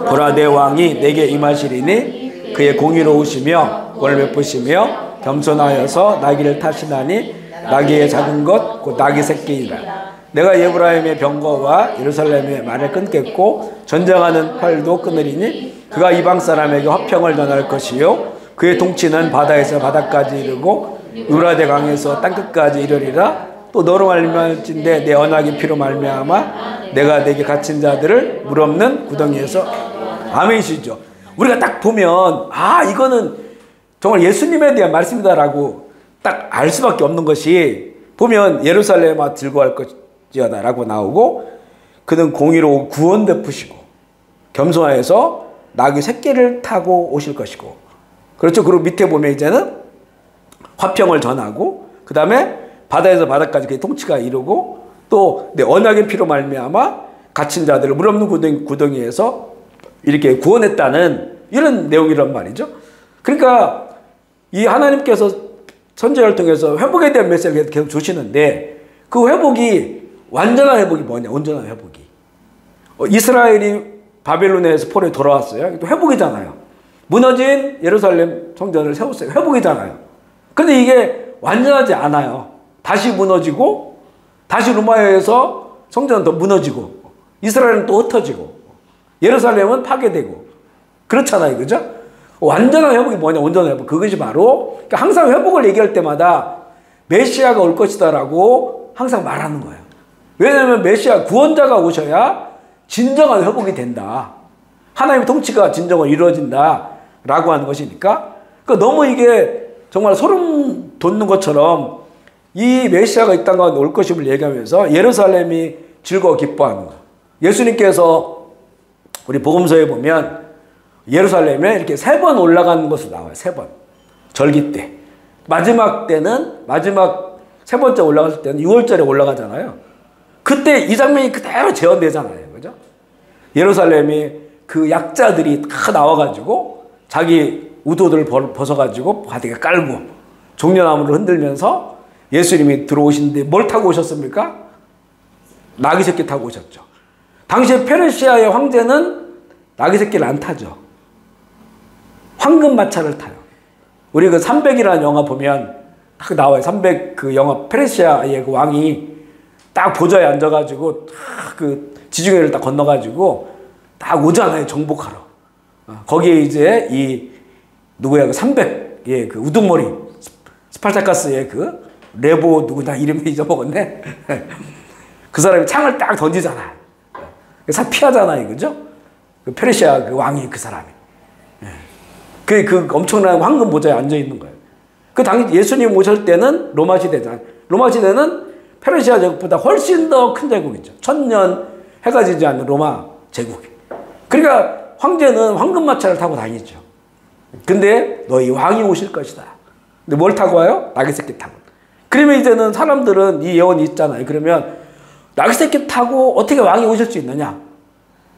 보라 내 왕이 내게 임하시리니 그의 공의로우시며 권을 베푸시며 겸손하여서 나귀를 타시나니 나귀의 작은 것 곧 나귀 새끼이라. 내가 에브라임의 병거와 예루살렘의 말을 끊겠고 전쟁하는 활도 끊으리니 그가 이방 사람에게 화평을 전할 것이요 그의 통치는 바다에서 바다까지 이르고 유라대 강에서 땅끝까지 이르리라. 또 너로 말미암을진대 내 언약의 피로 말미암아 내가 내게 갇힌 자들을 물 없는 구덩이에서 아멘이시죠. 우리가 딱 보면 이거는 정말 예수님에 대한 말씀이다라고 딱 알 수밖에 없는 것이 보면 예루살렘아 즐거워할 것이다 라고 나오고 그는 공의로 구원 베푸시고 겸손하여서 나귀 새끼를 타고 오실 것이고 그렇죠. 그리고 밑에 보면 이제는 화평을 전하고 그 다음에 바다에서 바다까지 그의 통치가 이루고 또 내 언약의 피로 말미암아 갇힌 자들을 물 없는 구덩이에서 이렇게 구원했다는 이런 내용이란 말이죠. 그러니까 이 하나님께서 선지자를 통해서 회복에 대한 메시지를 계속 주시는데 그 회복이 완전한 회복이 뭐냐? 온전한 회복이. 이스라엘이 바벨론에서 포로에 돌아왔어요. 또 회복이잖아요. 무너진 예루살렘 성전을 세웠어요. 회복이잖아요. 근데 이게 완전하지 않아요. 다시 무너지고 다시 로마에서 성전은 더 무너지고 이스라엘은 또 흩어지고 예루살렘은 파괴되고 그렇잖아요. 그죠? 완전한 회복이 뭐냐? 온전한 회복. 그것이 바로 그러니까 항상 회복을 얘기할 때마다 메시아가 올 것이다 라고 항상 말하는 거예요. 왜냐하면 메시아 구원자가 오셔야 진정한 회복이 된다. 하나님의 통치가 진정으로 이루어진다 라고 하는 것이니까 그러니까 너무 이게 정말 소름 돋는 것처럼 이 메시아가 이 땅 가운데 올 것임을 얘기하면서 예루살렘이 즐거워 기뻐하는 거예요. 예수님께서 우리 복음서에 보면 예루살렘에 이렇게 3번 올라가는 것으로 나와요. 3번. 절기 때. 마지막 때는 마지막 3번째 올라갔을 때는 6월절에 올라가잖아요. 그때 이 장면이 그대로 재현되잖아요. 그죠? 예루살렘이 그 약자들이 다 나와가지고 자기 우도들을 벗어가지고 바닥에 깔고 종려나무를 흔들면서 예수님이 들어오시는데 뭘 타고 오셨습니까? 나귀 새끼 타고 오셨죠. 당시에 페르시아의 황제는 나귀 새끼를 안 타죠. 황금 마차를 타요. 우리 그 300이라는 영화 보면 딱 나와요. 300 그 영화 페르시아의 그 왕이 딱 보좌에 앉아가지고 딱 그 지중해를 딱 건너가지고 딱 오잖아요. 정복하러. 거기에 이제 이 누구야 그 300의 그 우두머리 스파르타카스의 그 레보 누구나 이름이 잊어먹었네. 그 사람이 창을 딱 던지잖아. 그래서 피하잖아요. 그죠? 그 페르시아 그 왕이 그 사람이. 그 엄청난 황금 보좌에 앉아 있는 거예요. 그 당시 예수님 오실 때는 로마 시대잖아요. 로마 시대는 페르시아 제국보다 훨씬 더 큰 제국이죠. 1000년 해가 지지 않는 로마 제국이. 그러니까 황제는 황금마차를 타고 다니죠. 근데 너희 왕이 오실 것이다. 근데 뭘 타고 와요? 나귀 새끼 타고. 그러면 이제는 사람들은 이 예언이 있잖아요. 그러면 나귀 새끼 타고 어떻게 왕이 오실 수 있느냐?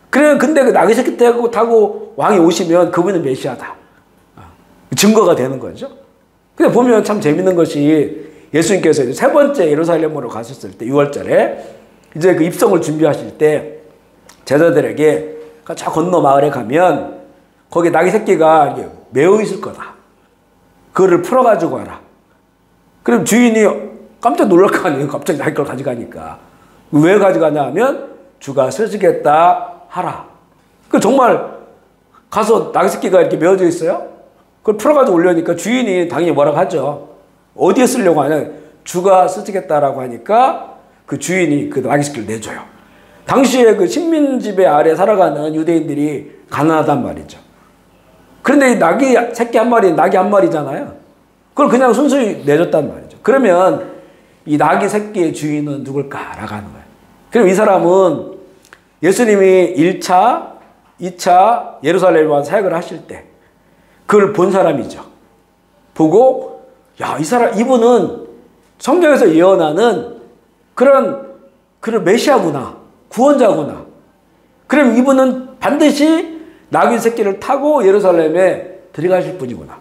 그러면 근데 그 나귀 새끼 타고 왕이 오시면 그분은 메시아다. 증거가 되는 거죠. 근데 보면 참 재밌는 것이 예수님께서 이제 3번째 예루살렘으로 가셨을 때 6월절에 이제 그 입성을 준비하실 때 제자들에게 저 건너 마을에 가면 거기 나귀 새끼가 이렇게 매어 있을 거다. 그거를 풀어가지고 와라. 그럼 주인이 깜짝 놀랄 거 아니에요. 갑자기 자기 걸 가져가니까. 왜 가져가냐 하면 주가 쓰시겠다 하라. 그 정말 가서 나귀 새끼가 이렇게 메어져 있어요. 그걸 풀어가지고 올려니까 주인이 당연히 뭐라고 하죠. 어디에 쓰려고 하냐. 주가 쓰시겠다라고 하니까 그 주인이 그 나귀 새끼를 내줘요. 당시에 그 식민 지배 아래 살아가는 유대인들이 가난하단 말이죠. 그런데 이 나귀 새끼 한 마리, 나귀 한 마리잖아요. 그걸 그냥 순수히 내줬단 말이죠. 그러면 이 나귀 새끼의 주인은 누굴까라고 하는 거예요. 그럼 이 사람은 예수님이 1차, 2차 예루살렘에 와서 사역을 하실 때 그걸 본 사람이죠. 보고 야, 이분은 성경에서 예언하는 그런 메시아구나, 구원자구나. 그럼 이분은 반드시 나귀 새끼를 타고 예루살렘에 들어가실 분이구나.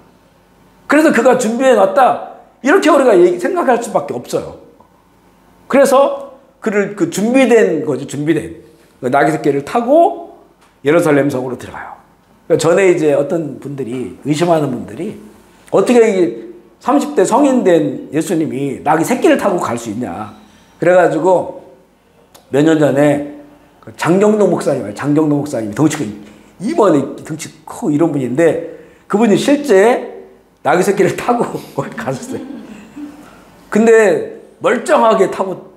그래서 그가 준비해 놨다. 이렇게 우리가 생각할 수밖에 없어요. 그래서 그를 그 준비된 거죠. 준비된 그 나귀 새끼를 타고 예루살렘 성으로 들어가요. 그러니까 전에 이제 어떤 분들이 의심하는 분들이 어떻게 이게 30대 성인 된 예수님이 나귀 새끼를 타고 갈 수 있냐. 그래가지고 몇 년 전에 장경동 목사님, 장경동 목사님이 덩치가 이번에 덩치 크고 이런 분인데 그분이 실제 나귀 새끼를 타고 거기 갔었어요. 근데 멀쩡하게 타고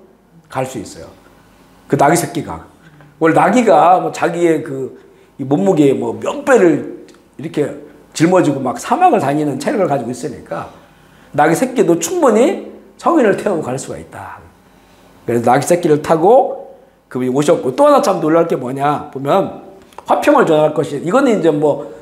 갈 수 있어요. 그 나귀 새끼가. 원래 나귀가 뭐 자기의 그 몸무게의 뭐 몇 배를 이렇게 짊어지고 막 사막을 다니는 체력을 가지고 있으니까 나귀 새끼도 충분히 성인을 태우고 갈 수가 있다. 그래서 나귀 새끼를 타고 그분이 오셨고, 또 하나 참 놀랄 게 뭐냐 보면 화평을 전할 것이, 이거는 이제 뭐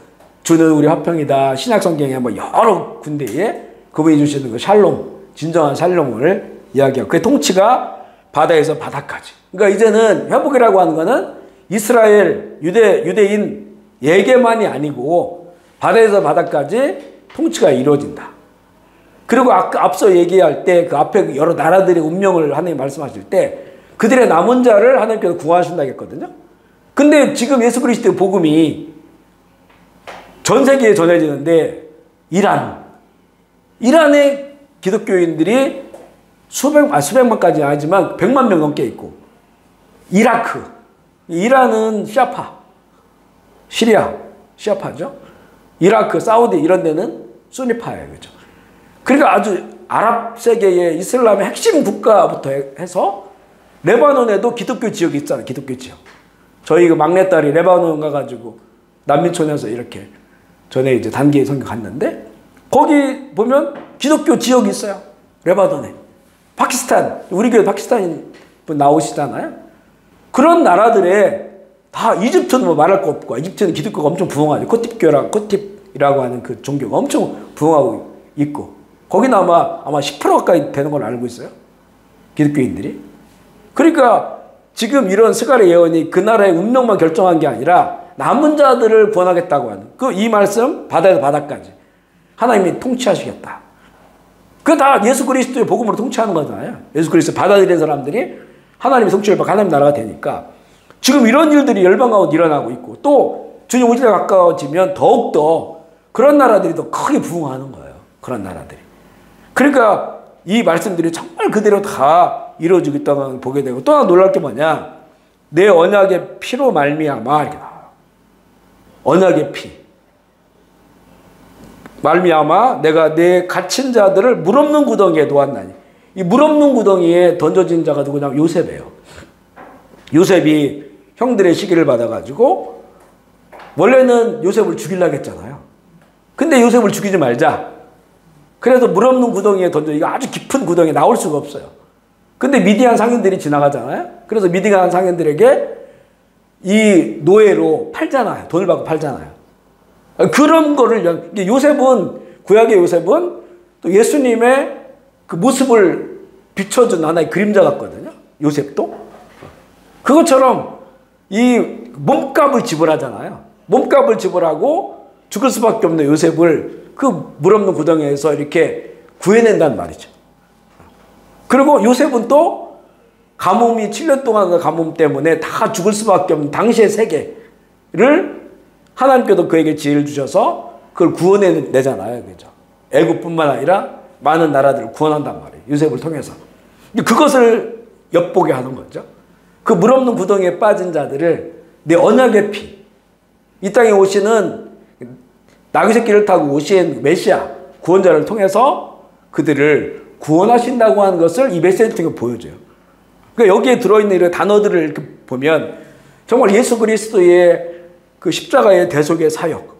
주는 우리 화평이다, 신약 성경에 뭐 여러 군데에 그분이 주시는 그 샬롬, 진정한 샬롬을 이야기하고, 그 통치가 바다에서 바다까지. 그러니까 이제는 회복이라고 하는 거는 이스라엘 유대인에게만이 아니고 바다에서 바다까지 통치가 이루어진다. 그리고 아까 앞서 얘기할 때 그 앞에 여러 나라들의 운명을 하나님 말씀하실 때 그들의 남은 자를 하나님께서 구하신다고 했거든요. 근데 지금 예수 그리스도의 복음이 전 세계에 전해지는데 이란의 기독교인들이 수백만까지는 아니지만 100만 명 넘게 있고, 이란은 시아파죠. 이라크, 사우디 이런 데는 수니파예요. 그죠? 그러니까 아주 아랍 세계의 이슬람의 핵심 국가부터 해서 레바논에도 기독교 지역이 있잖아요. 기독교 지역. 저희 그 막내딸이 레바논 가가지고 난민촌에서 이렇게 전에 이제 단기 선교 갔는데 거기 보면 기독교 지역이 있어요. 레바논에. 파키스탄, 우리 교회 파키스탄인 분 나오시잖아요. 그런 나라들에 다, 이집트는 뭐 말할 거 없고, 이집트는 기독교가 엄청 부흥하죠. 코팁이라고 하는 그 종교가 엄청 부흥하고 있고, 거기는 아마 10% 가까이 되는 걸로 알고 있어요. 기독교인들이. 그러니까 지금 이런 스가랴 예언이 그 나라의 운명만 결정한 게 아니라 남은 자들을 구원하겠다고 하는 이 말씀, 바다에서 바다까지 하나님이 통치하시겠다. 그거 다 예수 그리스도의 복음으로 통치하는 거잖아요. 예수 그리스도 받아들인 사람들이 하나님의 통치를 받고 하나님 나라가 되니까 지금 이런 일들이 열방 가운데 일어나고 있고, 또 주님 오실 때 가까워지면 더욱더 그런 나라들이 더 크게 부흥하는 거예요. 그런 나라들이. 그러니까 이 말씀들이 정말 그대로 다 이루어지고 있다는 걸 보게 되고, 또 하나 놀랄 게 뭐냐, 내 언약의 피로 말미암아 이렇게 나와요. 언약의 피 말미암아 내가 내 갇힌 자들을 물 없는 구덩이에 놓았나니. 이 물 없는 구덩이에 던져진 자가 누구냐면 요셉이에요. 요셉이 형들의 시기를 받아가지고 원래는 요셉을 죽이려고 했잖아요. 근데 요셉을 죽이지 말자. 그래서 물 없는 구덩이에 던져, 이거 아주 깊은 구덩이에 나올 수가 없어요. 근데 미디안 상인들이 지나가잖아요. 그래서 미디안 상인들에게 이 노예로 팔잖아요. 돈을 받고 팔잖아요. 그런 거를, 요셉은, 구약의 요셉은 또 예수님의 그 모습을 비춰준 하나의 그림자 같거든요. 요셉도. 그것처럼 이 몸값을 지불하잖아요. 몸값을 지불하고 죽을 수밖에 없는 요셉을 그 물 없는 구덩이에서 이렇게 구해낸단 말이죠. 그리고 요셉은 또 가뭄이 7년 동안 그 가뭄 때문에 다 죽을 수밖에 없는 당시의 세계를 하나님께서 그에게 지혜를 주셔서 그걸 구원해내잖아요. 그죠? 애국뿐만 아니라 많은 나라들을 구원한단 말이에요. 요셉을 통해서. 그것을 엿보게 하는 거죠. 그 물 없는 구덩이에 빠진 자들을 내 언약의 피, 이 땅에 오시는 나귀 새끼를 타고 오신 메시아, 구원자를 통해서 그들을 구원하신다고 하는 것을 이 메시지 통해 보여줘요. 그러니까 여기에 들어있는 이런 단어들을 이렇게 보면 정말 예수 그리스도의 그 십자가의 대속의 사역,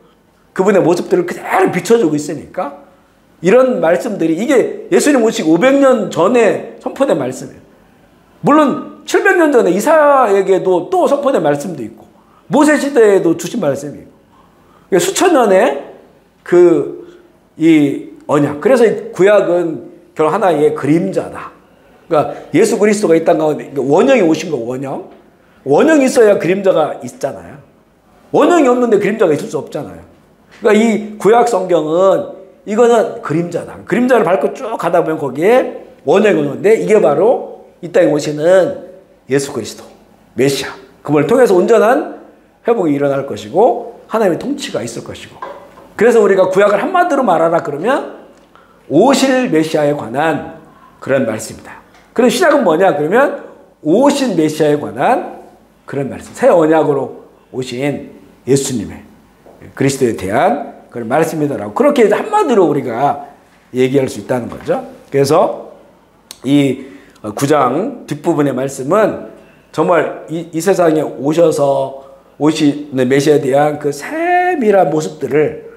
그분의 모습들을 그대로 비춰주고 있으니까 이런 말씀들이, 이게 예수님 오시고 500년 전에 선포된 말씀이에요. 물론 700년 전에 이사야에게도 또 선포된 말씀도 있고 모세 시대에도 주신 말씀이 있고, 수천 년의 이 언약. 그래서 이 구약은 결국 하나의 그림자다. 그러니까 예수 그리스도가 이 땅 가운데 원형이 오신 거 원형. 원형이 있어야 그림자가 있잖아요. 원형이 없는데 그림자가 있을 수 없잖아요. 그러니까 이 구약 성경은 이거는 그림자다. 그림자를 밟고 쭉 가다 보면 거기에 원형이 오는데 이게 바로 이 땅에 오시는 예수 그리스도, 메시아. 그걸 통해서 온전한 회복이 일어날 것이고 하나님의 통치가 있을 것이고. 그래서 우리가 구약을 한마디로 말하라 그러면 오실 메시아에 관한 그런 말씀입니다. 그럼 신약은 뭐냐 그러면 오신 메시아에 관한 그런 말씀. 새 언약으로 오신 예수님의 그리스도에 대한 그런 말씀이다라고 그렇게 한마디로 우리가 얘기할 수 있다는 거죠. 그래서 이 9장 뒷부분의 말씀은 정말 이 세상에 오시는 메시아에 대한 그 세밀한 모습들을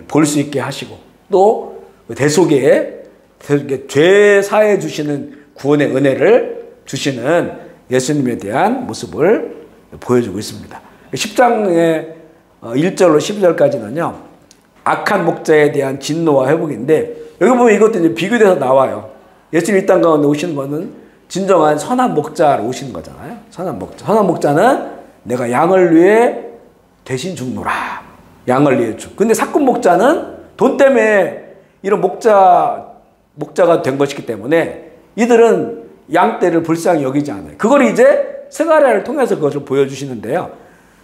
볼 수 있게 하시고 또 대속에 죄 사해 주시는 구원의 은혜를 주시는 예수님에 대한 모습을 보여주고 있습니다. 10장의 1절로 12절까지는요. 악한 목자에 대한 진노와 회복인데 여기 보면 이것도 이제 비교돼서 나와요. 예수님 이 땅 가운데 오시는 거는 진정한 선한 목자로 오시는 거잖아요. 선한 목자. 선한 목자는 내가 양을 위해 대신 죽노라. 양을 위해 죽. 근데 사꾼 목자는 돈 때문에 이런 목자가 된 것이기 때문에 이들은 양떼를 불쌍히 여기지 않아요. 그걸 이제 스가랴를 통해서 그것을 보여주시는데요.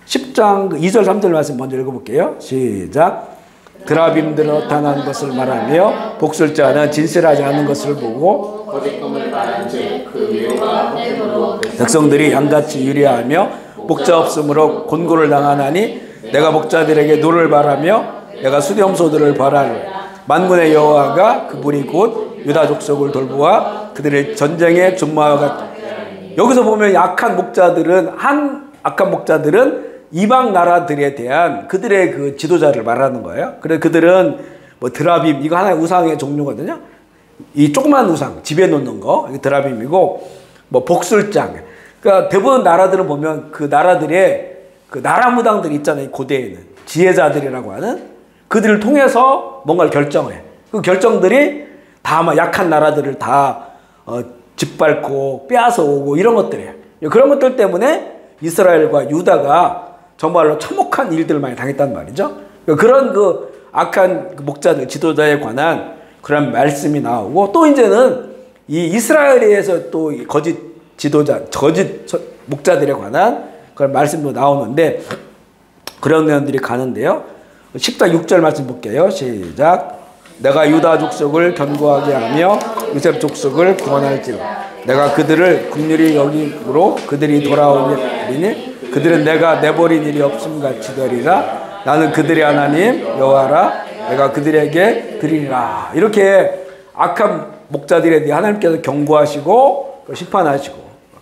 10장 2절 3절 말씀 먼저 읽어볼게요. 시작. 드라빔들은 어탄한 것을 말하며 복술자는 진실하지 않은 것을 보고 거짓금을 말한즉 그 위로가 떼도록 백성들이 양같이 유리하며 목자 없으므로 곤고를 당하나니 내가 목자들에게 노를 바라며 내가 수렴소들을 바라리라. 만군의 여호와가 그분이 곧 유다 족속을 돌보아 그들의 전쟁에 준마와 같다. 여기서 보면 악한 목자들은 이방 나라들에 대한 그들의 그 지도자를 말하는 거예요. 그래서 그들은 뭐 드라빔 이거 하나의 우상의 종류거든요. 이 조그만 우상 집에 놓는 거 이게 드라빔이고 뭐 복술장. 그러니까 대부분 나라들을 보면 그 나라들의 그 나라 무당들이 있잖아요. 고대에는 지혜자들이라고 하는 그들을 통해서 뭔가를 결정해. 그 결정들이 다 아마 약한 나라들을 다 짓밟고 빼앗아 오고 이런 것들이에요. 그런 것들 때문에 이스라엘과 유다가 정말로 참혹한 일들을 많이 당했단 말이죠. 그런 그 악한 목자들, 지도자에 관한 그런 말씀이 나오고 또 이제는 이 이스라엘에서 또 거짓 지도자, 거짓 목자들에 관한 그런 말씀도 나오는데 그런 내용들이 가는데요. 10장 6절 말씀 볼게요. 시작. 내가 유다 족속을 견고하게 하며 요셉 족속을 구원할지라. 내가 그들을 긍휼히 여김으로 그들이 돌아오리니 그들은 내가 내버린 일이 없음 같이 되리라. 나는 그들의 하나님 여호와라. 내가 그들에게 드리리라. 이렇게 악한 목자들에 대해 하나님께서 경고하시고 심판하시고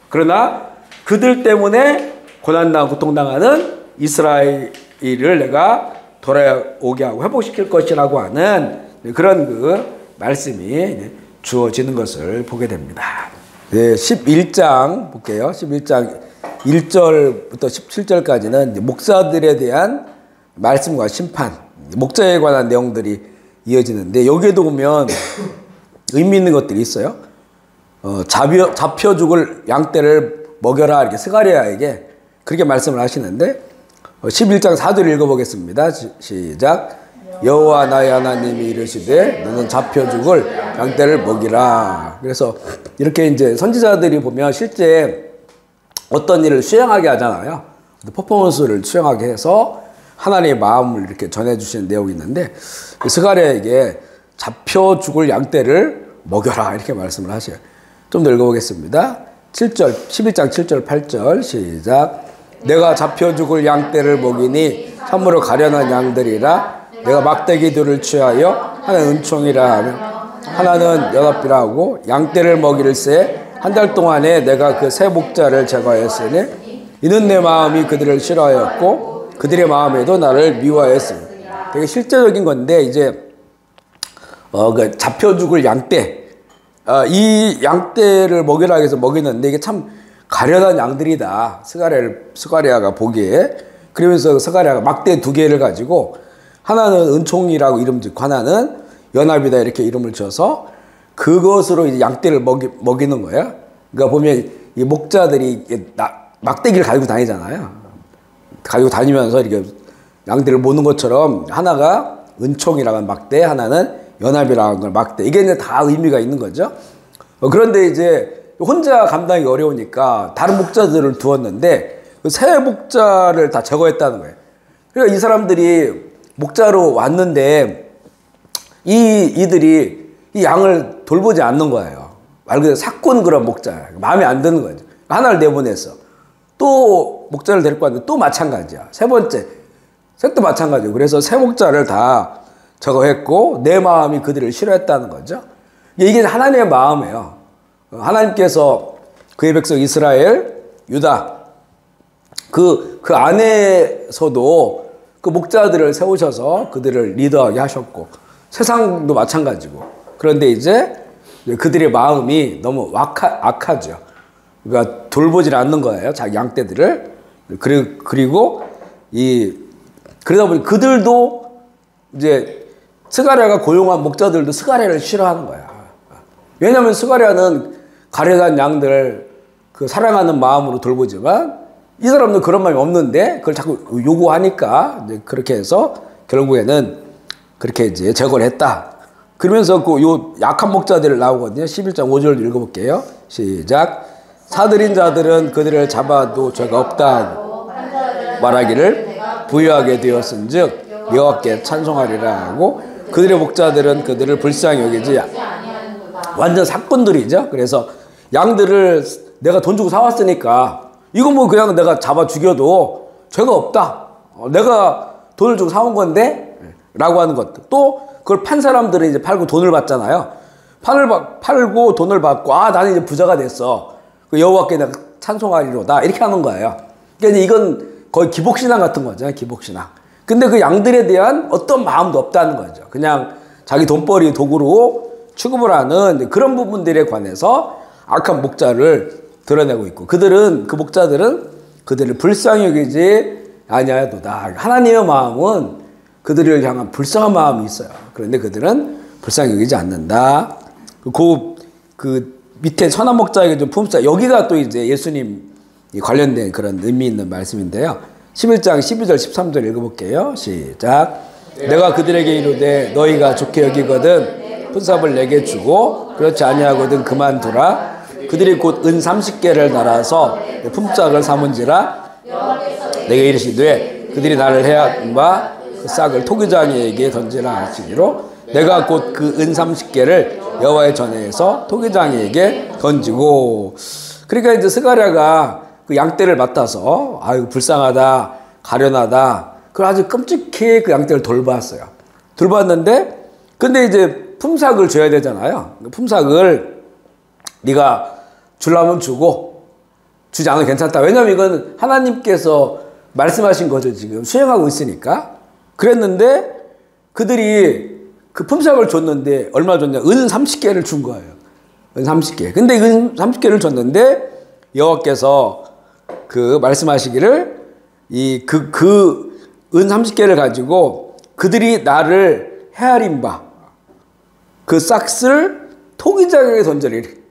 그러나 그들 때문에 고난당하고 고통당하는 이스라엘을 내가 돌아오게 하고 회복시킬 것이라고 하는 그런 그 말씀이 주어지는 것을 보게 됩니다. 네, 11장 볼게요. 11장 1절부터 17절까지는 목사들에 대한 말씀과 심판, 목자에 관한 내용들이 이어지는데 여기에도 보면 의미 있는 것들이 있어요. 잡혀 죽을 양떼를 먹여라 이렇게 스가랴에게 그렇게 말씀을 하시는데 11장 4절 읽어보겠습니다. 시작. 여호와 나의 하나님이 이르시되 너는 잡혀 죽을 양떼를 먹이라. 그래서 이렇게 이제 선지자들이 보면 실제 어떤 일을 수행하게 하잖아요. 퍼포먼스를 수행하게 해서 하나님의 마음을 이렇게 전해주시는 내용이 있는데 스가랴에게 잡혀 죽을 양떼를 먹여라 이렇게 말씀을 하셔요. 좀 더 읽어보겠습니다. 7절, 11장 7절 8절 시작. 내가 잡혀 죽을 양떼를 먹이니 참으로 가련한 양들이라. 내가 막대기들을 취하여 하나는 은총이라 하며 하나는 연합비라 하고 양떼를 먹일세 한 달 동안에 내가 그 세 목자를 제거하였으니 이는 내 마음이 그들을 싫어하였고 그들의 마음에도 나를 미워하였습니다. 되게 실제적인 건데 이제 그 잡혀 죽을 양떼 이 양떼를 먹이라 해서 먹이는데 이게 참 가련한 양들이다. 스가랴가 보기에 그러면서 스가랴가 막대 2개를 가지고 하나는 은총이라고 이름 짓고 하나는 연합이다 이렇게 이름을 지어서 그것으로 이제 양떼를 먹이는 거예요. 그러니까 보면 이 목자들이 막대기를 가지고 다니잖아요. 가지고 다니면서 이렇게 양떼를 모는 것처럼 하나가 은총이라고 하는 막대, 하나는 연합이라고 하는 막대. 이게 이제 다 의미가 있는 거죠. 그런데 이제 혼자 감당이 어려우니까 다른 목자들을 두었는데 그 세 목자를 다 제거했다는 거예요. 그러니까 이 사람들이 목자로 왔는데 이들이 이 양을 돌보지 않는 거예요. 말 그대로 사꾼 그런 목자. 마음에 안 드는 거죠. 하나를 내보냈어. 또 목자를 데리고 왔는데 또 마찬가지야. 세 번째. 셋도 마찬가지고. 그래서 세 목자를 다 제거했고 내 마음이 그들을 싫어했다는 거죠. 이게 하나님의 마음이에요. 하나님께서 그의 백성 이스라엘, 유다 그 안에서도 그 목자들을 세우셔서 그들을 리더하게 하셨고 세상도 마찬가지고. 그런데 이제 그들의 마음이 너무 악하죠. 그러니까 돌보질 않는 거예요. 자기 양떼들을. 그리고 그러다 보니 그들도 이제 스가랴가 고용한 목자들도 스가랴를 싫어하는 거야. 왜냐하면 스가랴는 가련한 양들을 그 사랑하는 마음으로 돌보지만 이 사람도 그런 마음이 없는데 그걸 자꾸 요구하니까 이제 그렇게 해서 결국에는 그렇게 이제 제거를 했다. 그러면서 요 약한 목자들을 나오거든요. 11장 5절 읽어볼게요. 시작. 사들인 자들은 그들을 잡아도 죄가 없다 말하기를 부유하게 되었은즉 여호와께 찬송하리라 하고 그들의 목자들은 그들을 불쌍히 여기지 완전 사꾼들이죠. 그래서 양들을 내가 돈 주고 사왔으니까 이거 뭐 그냥 내가 잡아 죽여도 죄가 없다. 내가 돈을 주고 사온 건데 라고 하는 것도 또 그걸 판 사람들은 이제 팔고 돈을 받잖아요. 팔고 돈을 받고 나는 이제 부자가 됐어. 그 여호와께 내가 찬송하리로다 이렇게 하는 거예요. 그러니까 이건 거의 기복신앙 같은 거죠. 기복신앙. 근데 그 양들에 대한 어떤 마음도 없다는 거죠. 그냥 자기 돈벌이 도구로 취급을 하는 그런 부분들에 관해서 악한 목자를 드러내고 있고 그 목자들은 그들을 불쌍히 여기지 아니하도다. 하나님의 마음은 그들을 향한 불쌍한 마음이 있어요. 그런데 그들은 불쌍히 여기지 않는다. 그 밑에 선한 목자에게 좀 품사. 여기가 또 이제 예수님 관련된 그런 의미 있는 말씀인데요. 11장 12절 13절 읽어볼게요. 시작. 내가 그들에게 이르되 너희가 좋게 여기거든 분삽을 내게 주고 그렇지 아니하거든 그만두라. 그들이 곧 은 30개를 날아서 품삯을 삼은지라 내게 이르시되 그들이 나를 해하바 그 싹을 토기장이에게 던지라 하시기로 내가 곧 그 은 30개를 여호와의 전에서 토기장이에게 던지고. 그러니까 이제 스가랴가 그 양떼를 맡아서 아유 불쌍하다 가련하다 그걸 아주 끔찍히 그 양떼를 돌봤어요. 돌봤는데 근데 이제 품삯을 줘야 되잖아요. 품삯을 네가 주려면 주고 주지 않으면 괜찮다. 왜냐하면 이건 하나님께서 말씀하신 거죠. 지금 수행하고 있으니까. 그랬는데 그들이 그 품삯을 줬는데 얼마 줬냐? 은 30개를 준 거예요. 은 30개. 근데 은 30개를 줬는데 여호와께서 그 말씀하시기를 은 30개를 가지고 그들이 나를 헤아린 바 그 싹을 토기장에게 던져리리.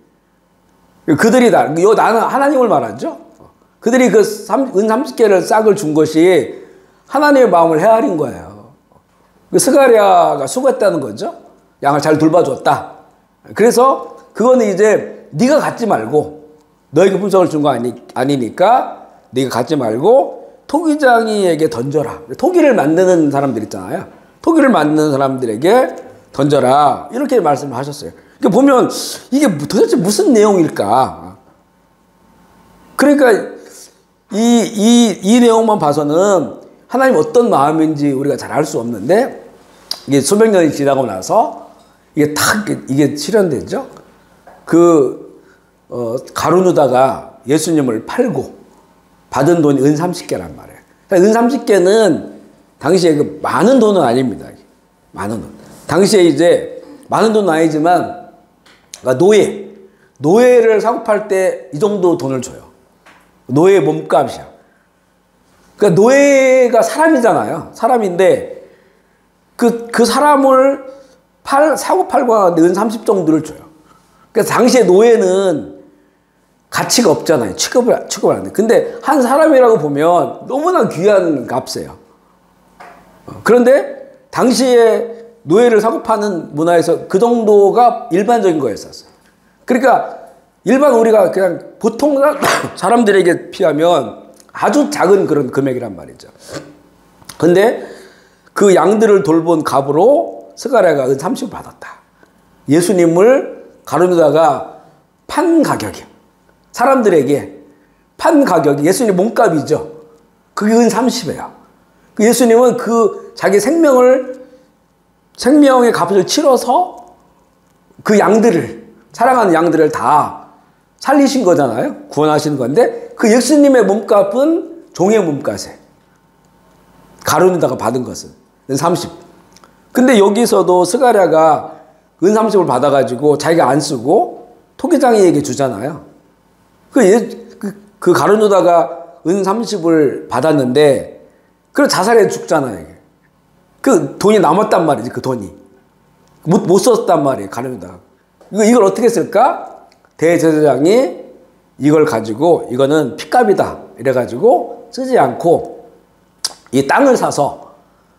그들이 나는 하나님을 말하죠. 그들이 은 30개를 싹을 준 것이 하나님의 마음을 헤아린 거예요. 스가랴가 수고했다는 거죠. 양을 잘 돌봐줬다. 그래서 그거는 이제 네가 갖지 말고 너에게 품삯을 준 거 아니니까 네가 갖지 말고 토기장이에게 던져라. 토기를 만드는 사람들 있잖아요. 토기를 만드는 사람들에게 던져라. 이렇게 말씀을 하셨어요. 그러니까 보면 이게 도대체 무슨 내용일까? 그러니까 이 내용만 봐서는 하나님 어떤 마음인지 우리가 잘 알 수 없는데 이게 수백 년이 지나고 나서 이게 이게 실현되죠. 가룟 유다가 예수님을 팔고 받은 돈이 은 30개란 말이에요. 은 30개는 당시에 많은 돈은 아닙니다. 많은 돈. 당시에 이제 많은 돈은 아니지만 노예를 사고 팔 때 이 정도 돈을 줘요. 노예의 몸값이야. 그러니까 노예가 사람이잖아요. 사람인데 그 사람을 사고 팔고 하는데 은 30 정도를 줘요. 그래서 당시에 노예는 가치가 없잖아요. 취급을 안 해. 근데 한 사람이라고 보면 너무나 귀한 값이에요. 그런데 당시에 노예를 사고 파는 문화에서 그 정도가 일반적인 거였었어요. 그러니까 일반 우리가 그냥 보통 사람들에게 비하면 아주 작은 그런 금액이란 말이죠. 근데 그 양들을 돌본 값으로 스가랴가 은 30을 받았다. 예수님을 가룟유다가 판 가격이에요. 사람들에게 판 가격이 예수님 몸값이죠. 그게 은 30이에요. 예수님은 그 자기 생명의 값을 치러서 그 양들을, 사랑하는 양들을 다 살리신 거잖아요. 구원하신 건데 그 예수님의 몸값은 종의 몸값이에요. 가룟유다가 받은 것은 은 30. 근데 여기서도 스가랴가 은 30을 받아가지고 자기가 안 쓰고 토기장이에게 주잖아요. 그 가룟유다가 은 30을 받았는데 그래 자살해 죽잖아요. 그 돈이 남았단 말이지. 그 돈이 못 썼단 말이에요. 가룟유다가 이걸 어떻게 쓸까? 대제사장이 이걸 가지고 이거는 핏값이다 이래가지고 쓰지 않고 이 땅을 사서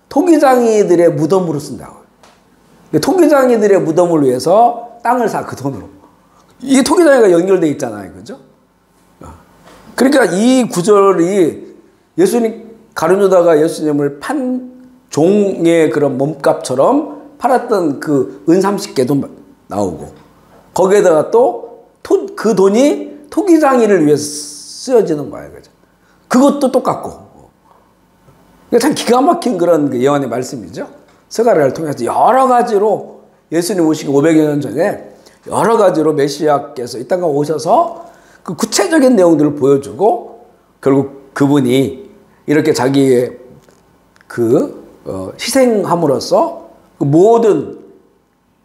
토기장이들의 무덤으로 쓴다고. 토기장이들의 무덤을 위해서 땅을 사, 그 돈으로. 이 토기장이가 연결돼 있잖아요. 그죠? 그러니까 이 구절이 가룟유다가 예수님을 판 종의 그런 몸값처럼 팔았던 그 은 30개도 나오고 거기에다가 또 그 돈이 토기장이를 위해서 쓰여지는 거예요. 그죠? 그것도 똑같고. 참 기가 막힌 그런 예언의 말씀이죠. 스가랴를 통해서 여러 가지로 예수님 오시기 500여 년 전에 여러 가지로 메시아께서 이 땅에 오셔서 그 구체적인 내용들을 보여주고 결국 그분이 이렇게 자기의 희생함으로써 그 모든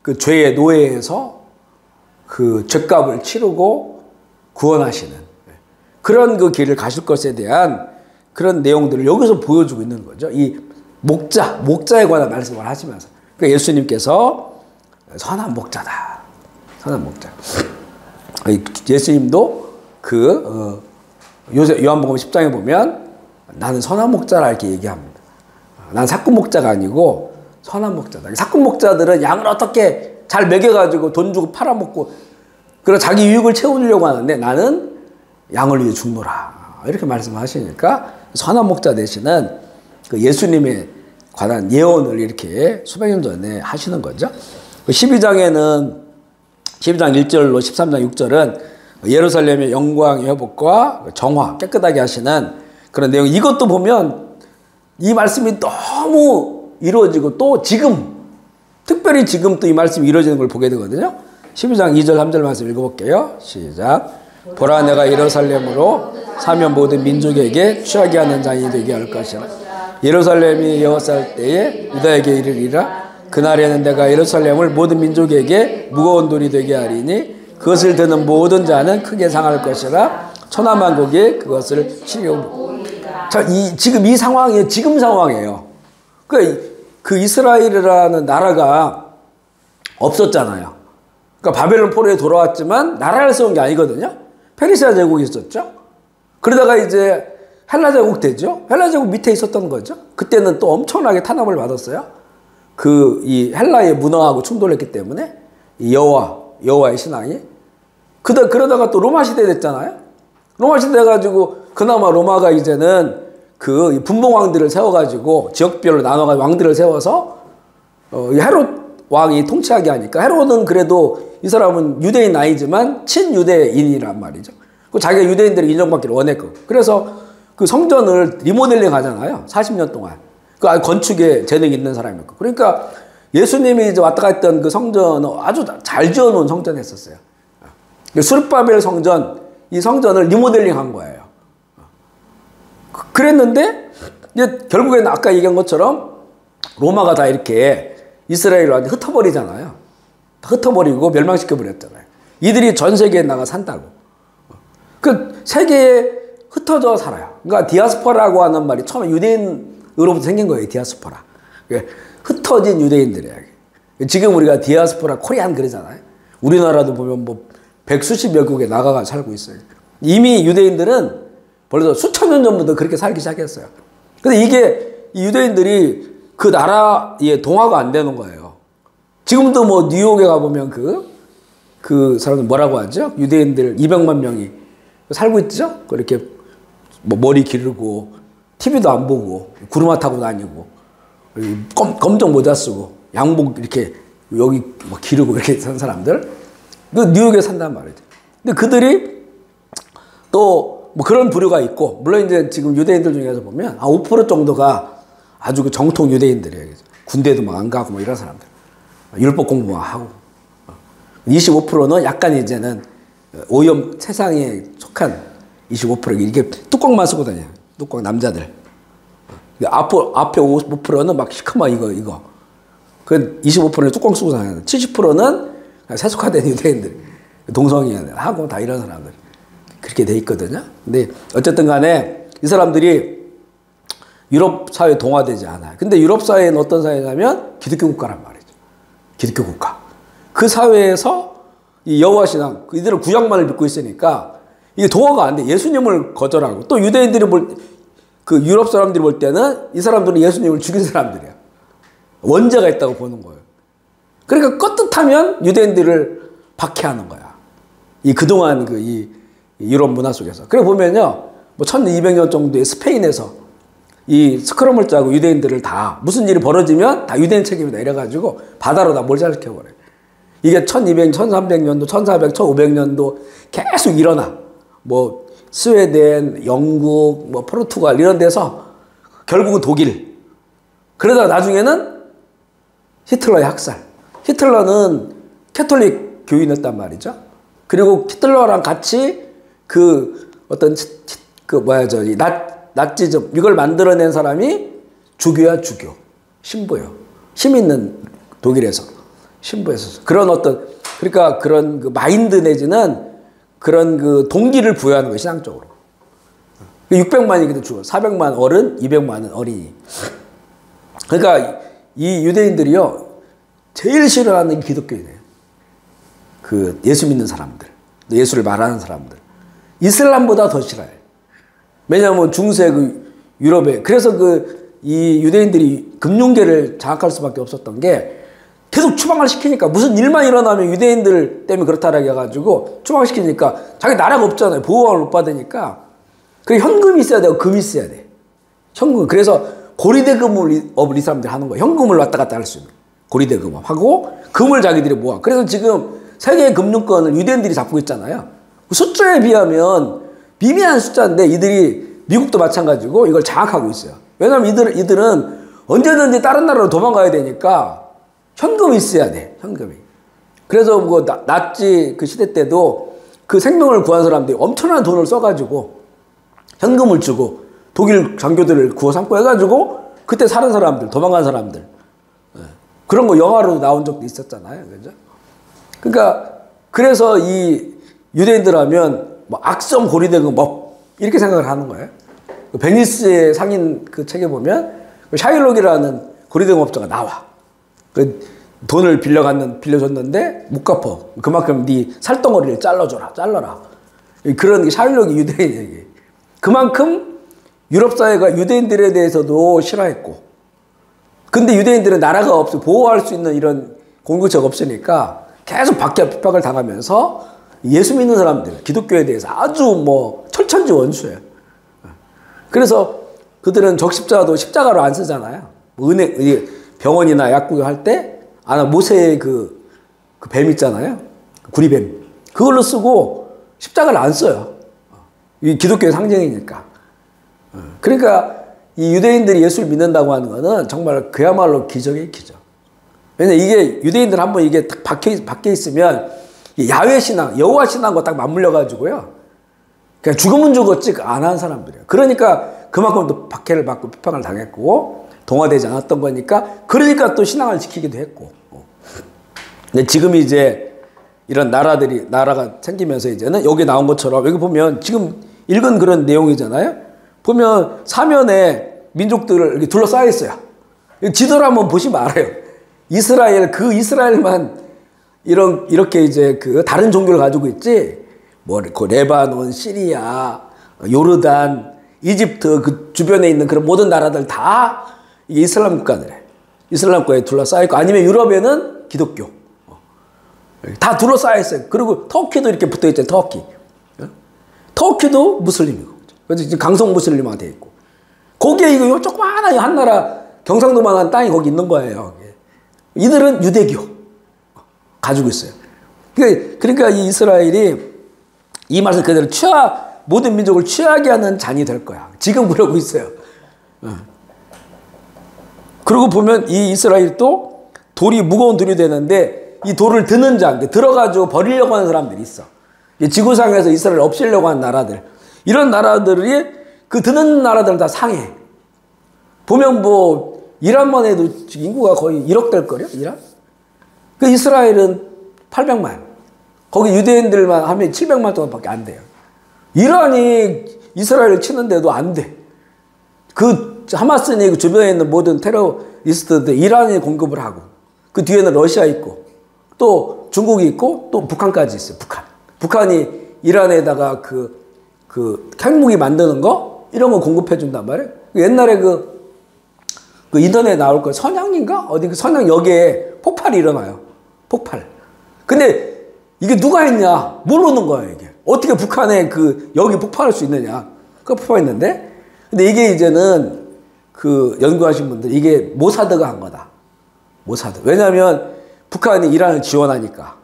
그 죄의 노예에서 그 죄값을 치르고 구원하시는 그런 그 길을 가실 것에 대한 그런 내용들을 여기서 보여주고 있는 거죠. 이 목자에 관한 말씀을 하시면서. 그러니까 예수님께서 선한 목자다. 선한 목자. 예수님도 요한복음 10장에 보면 나는 선한 목자라 이렇게 얘기합니다. 난 사꾼 목자가 아니고 선한 목자다. 사꾼 목자들은 양을 어떻게 잘 먹여가지고 돈 주고 팔아먹고 그리고 자기 유익을 채우려고 하는데 나는 양을 위해 죽노라. 이렇게 말씀하시니까 선한 목자 되시는 그 예수님에 관한 예언을 이렇게 수백 년 전에 하시는 거죠. 12장 1절로 13장 6절은 예루살렘의 영광의 회복과 정화, 깨끗하게 하시는 그런 내용. 이것도 보면 이 말씀이 너무 이루어지고 또 지금, 특별히 지금 또 이 말씀이 이루어지는 걸 보게 되거든요. 12장 2절 3절 말씀 읽어볼게요. 시작. 보라 내가 예루살렘으로 사면 모든 민족에게 취하게 하는 장이 되게 할 것이라. 예루살렘이 여호살 때에 유다에게 이르리라. 그날에는 내가 예루살렘을 모든 민족에게 무거운 돌이 되게 하리니 그것을 드는 모든 자는 크게 상할 것이라. 천하만국이 그것을 치려고. 자, 지금 이 상황이 지금 상황이에요. 그 이스라엘이라는 나라가 없었잖아요. 그러니까 바벨론 포로에 돌아왔지만 나라를 세운 게 아니거든요. 페르시아 제국이 있었죠. 그러다가 이제 헬라 제국 되죠. 헬라 제국 밑에 있었던 거죠. 그때는 또 엄청나게 탄압을 받았어요. 이 헬라의 문화하고 충돌했기 때문에 여호와의 신앙이. 그러다가 또 로마 시대 됐잖아요. 로마 시대 돼가지고 그나마 로마가 이제는 그 분봉왕들을 세워가지고 지역별로 나눠가지고 왕들을 세워서 헤롯 왕이 통치하게 하니까 헤롯은 그래도 이 사람은 유대인 아니지만 친유대인이란 말이죠. 자기가 유대인들을 인정받기를 원했고 그래서 그 성전을 리모델링 하잖아요. 40년 동안. 그 건축에 재능이 있는 사람이었고. 그러니까 예수님이 이제 왔다 갔다 했던 그 성전은 아주 잘 지어놓은 성전이었어요. 수르바벨 성전, 이 성전을 리모델링 한 거예요. 그랬는데 이제 결국에는 아까 얘기한 것처럼 로마가 다 이렇게 이스라엘한테 흩어버리잖아요. 다 흩어버리고 멸망시켜버렸잖아요. 이들이 전 세계에 나가 산다고. 그 세계에 흩어져 살아요. 그러니까 디아스포라라고 하는 말이 처음에 유대인으로부터 생긴 거예요. 디아스포라. 흩어진 유대인들이에요. 지금 우리가 디아스포라 코리안 그러잖아요. 우리나라도 보면 뭐 백수십여 국에 나가가 살고 있어요. 이미 유대인들은 벌써 수천 년 전부터 그렇게 살기 시작했어요. 근데 이게 이 유대인들이 그 나라에 동화가 안 되는 거예요. 지금도 뭐 뉴욕에 가보면 그 사람들 뭐라고 하죠? 유대인들 200만 명이 살고 있죠? 그렇게 뭐 머리 기르고 TV도 안 보고 구르마 타고 다니고 검정 모자 쓰고 양복 이렇게 여기 뭐 기르고 이렇게 산 사람들 그 뉴욕에 산단 말이죠. 근데 그들이 또 뭐 그런 부류가 있고 물론 이제 지금 유대인들 중에서 보면 5% 정도가 아주 그 정통 유대인들이에요. 군대도 막 안 가고 뭐 이런 사람들 율법 공부만 하고 25%는 약간 이제는 오염 세상에 속한 25% 이게 뚜껑만 쓰고 다녀요. 뚜껑 남자들. 앞에 55%는 막 시커먼 이거. 그 25%는 뚜껑 쓰고 다녀요. 70%는 세속화된 유대인들, 동성애하고 다 이런 사람들 그렇게 돼 있거든요. 근데 어쨌든 간에 이 사람들이 유럽 사회에 동화되지 않아요. 근데 유럽 사회는 어떤 사회냐면 기독교 국가란 말이죠. 기독교 국가. 그 사회에서 이 여호와 신앙, 이들은 구약만을 믿고 있으니까 이게 동화가 안 돼. 예수님을 거절하고 또 유대인들이 그 유럽 사람들이 볼 때는 이 사람들은 예수님을 죽인 사람들이야. 원죄가 있다고 보는 거예요. 그러니까 껐듯하면 유대인들을 박해하는 거야. 그동안 이 유럽 문화 속에서. 그래 보면요. 뭐 1200년 정도의 스페인에서 이 스크럼을 짜고 유대인들을 다 무슨 일이 벌어지면 다 유대인 책임이다 이래가지고 바다로 다 몰살시켜버려요. 이게 1200, 1300년도, 1400, 1500년도 계속 일어나. 뭐 스웨덴, 영국, 뭐 포르투갈 이런 데서 결국은 독일. 그러다가 나중에는 히틀러의 학살. 히틀러는 캐톨릭 교인이었단 말이죠. 그리고 히틀러랑 같이 나치즘 이걸 만들어낸 사람이 주교야 주교. 신부요. 힘 있는 독일에서. 신부에서. 그러니까 그런 그 마인드 내지는 그런 그 동기를 부여하는 거예요, 신앙적으로. 600만이 죽어. 400만 어른, 200만은 어린이. 그러니까 이 유대인들이요, 제일 싫어하는 기독교인이에요. 그 예수 믿는 사람들, 예수를 말하는 사람들. 이슬람보다 더 싫어요. 왜냐하면 중세 유럽에, 그래서 이 유대인들이 금융계를 장악할 수밖에 없었던 게 계속 추방을 시키니까 무슨 일만 일어나면 유대인들 때문에 그렇다라고 해가지고 추방시키니까 자기 나라가 없잖아요. 보호를 못 받으니까. 그 현금이 있어야 되고 금이 있어야 돼. 현금. 그래서 고리대금을 이 사람들이 하는 거예요. 현금을 왔다 갔다 할 수 있는. 고리대금업 하고 금을 자기들이 모아. 그래서 지금 세계 금융권을 유대인들이 잡고 있잖아요. 숫자에 비하면 미미한 숫자인데 이들이 미국도 마찬가지고 이걸 장악하고 있어요. 왜냐하면 이들은 언제든지 다른 나라로 도망가야 되니까 현금이 있어야 돼. 현금이. 그래서 뭐 나치 그 시대 때도 그 생명을 구한 사람들이 엄청난 돈을 써가지고 현금을 주고 독일 장교들을 구워 삼고 해가지고 그때 사는 사람들, 도망간 사람들. 그런 거 영화로 나온 적도 있었잖아요. 그죠? 그러니까 그래서 이 유대인들 하면 뭐 악성 고리대금업 이렇게 생각을 하는 거예요. 베니스의 상인 그 책에 보면 샤일록이라는 고리대금업자가 나와. 돈을 빌려줬는데 못 갚아. 그만큼 네 살덩어리를 잘라라. 그런 게 샤일록이 유대인 얘기. 그만큼 유럽 사회가 유대인들에 대해서도 싫어했고, 근데 유대인들은 나라가 없어 보호할 수 있는 이런 공동체가 없으니까 계속 박해를 당하면서 예수 믿는 사람들, 기독교에 대해서 아주 뭐 철천지 원수예요. 그래서 그들은 적십자도 십자가로 안 쓰잖아요. 병원이나 약국에 할 때 모세의 그 뱀 있잖아요. 구리뱀. 그걸로 쓰고 십자가를 안 써요. 이 기독교의 상징이니까. 그러니까 이 유대인들이 예수를 믿는다고 하는 거는 정말 그야말로 기적의 기적. 왜냐면 이게 유대인들 한번 이게 딱 박혀 있으면 야훼 신앙, 여호와 신앙과 딱 맞물려 가지고요. 그냥 죽으면 죽었지 안 한 사람들이에요. 그러니까 그만큼 또 박해를 받고 비판을 당했고 동화되지 않았던 거니까 그러니까 또 신앙을 지키기도 했고. 근데 지금 이제 이런 나라가 생기면서 이제는 여기 나온 것처럼 여기 보면 지금 읽은 그런 내용이잖아요. 보면 사면에 민족들을 이렇게 둘러싸여 있어요. 지도를 한번 보시면 알아요. 이스라엘만 이렇게 이제 그 다른 종교를 가지고 있지, 뭐, 그 레바논, 시리아, 요르단, 이집트 그 주변에 있는 그런 모든 나라들 다 이게 이슬람 국가들이에요. 이슬람 국가에 둘러싸여 있고, 아니면 유럽에는 기독교. 다 둘러싸여 있어요. 그리고 터키도 이렇게 붙어 있잖아요, 터키. 터키도 무슬림이고. 그래서 지금 강성 무슬림화 돼 있고. 거기에 이거 조그마한 한 나라, 경상도만한 땅이 거기 있는 거예요. 이들은 유대교 가지고 있어요. 그러니까 이 이스라엘이 이 말씀 그대로 모든 민족을 취하게 하는 잔이 될 거야. 지금 그러고 있어요. 그리고 보면 이 이스라엘도 돌이 무거운 돌이 되는데 이 돌을 드는 자, 들어가지고 버리려고 하는 사람들이 있어. 지구상에서 이스라엘을 없애려고 하는 나라들. 이런 나라들이 그 드는 나라들은 다 상해. 보면 뭐 이란만 해도 인구가 거의 1억 될 거려, 이란? 그 이스라엘은 800만. 거기 유대인들만 하면 700만 정도밖에 안 돼요. 이란이 이스라엘을 치는데도 안 돼. 그 하마스니 그 주변에 있는 모든 테러리스트들 이란이 공급을 하고, 그 뒤에는 러시아 있고, 또 중국이 있고, 또 북한까지 있어요. 북한이 이란에다가 그 핵무기 만드는 거 이런 거 공급해 준단 말이에요. 옛날에 그 인터넷에 나올 거 선양인가 어디 그 선양역에 폭발이 일어나요. 폭발. 근데 이게 누가 했냐 모르는 거예요. 이게 어떻게 북한에 그 역이 폭발할 수 있느냐. 그 폭발했는데, 근데 이게 이제는 그 연구하신 분들 이게 모사드가 한 거다. 모사드. 왜냐하면 북한이 이란을 지원하니까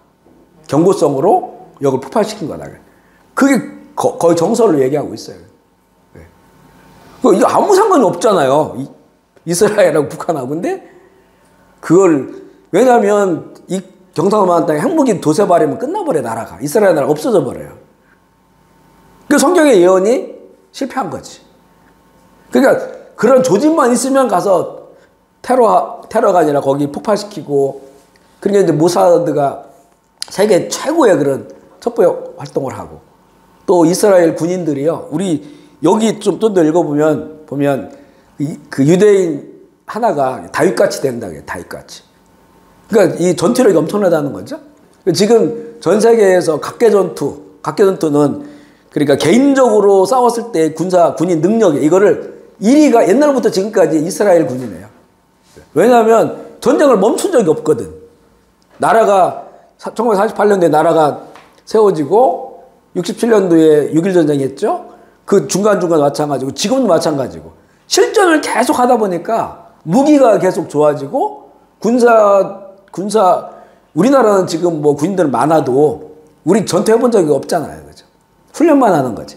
경고성으로 역을 폭발시킨 거다. 그게 거의 정설로 얘기하고 있어요. 이거 아무 상관이 없잖아요. 이스라엘하고 북한하고. 근데 그걸, 왜냐하면 이 경상도만 땅에 핵무기 도세 발이면 끝나버려, 나라가. 이스라엘 나라가 없어져 버려요. 그 성경의 예언이 실패한 거지. 그러니까 그런 조짐만 있으면 가서 테러가 아니라 거기 폭발시키고, 그러니까 이제 모사드가 세계 최고의 그런 첩보 활동을 하고, 또 이스라엘 군인들이요. 우리 여기 좀 더 읽어보면 그 유대인 하나가 다윗같이 된다고 해요. 다윗같이. 그러니까 이 전투력이 엄청나다는 거죠. 지금 전 세계에서 각계전투는 그러니까 개인적으로 싸웠을 때 군인 능력이 이거를 1위가 옛날부터 지금까지 이스라엘 군이네요. 왜냐하면 전쟁을 멈춘 적이 없거든. 나라가 1948년도에 나라가 세워지고 67년도에 6.1 전쟁 했죠. 그 중간중간 마찬가지고 지금도 마찬가지고 실전을 계속 하다 보니까 무기가 계속 좋아지고 군사 우리나라는 지금 뭐 군인들 많아도 우리 전투해본 적이 없잖아요. 그죠? 훈련만 하는 거지.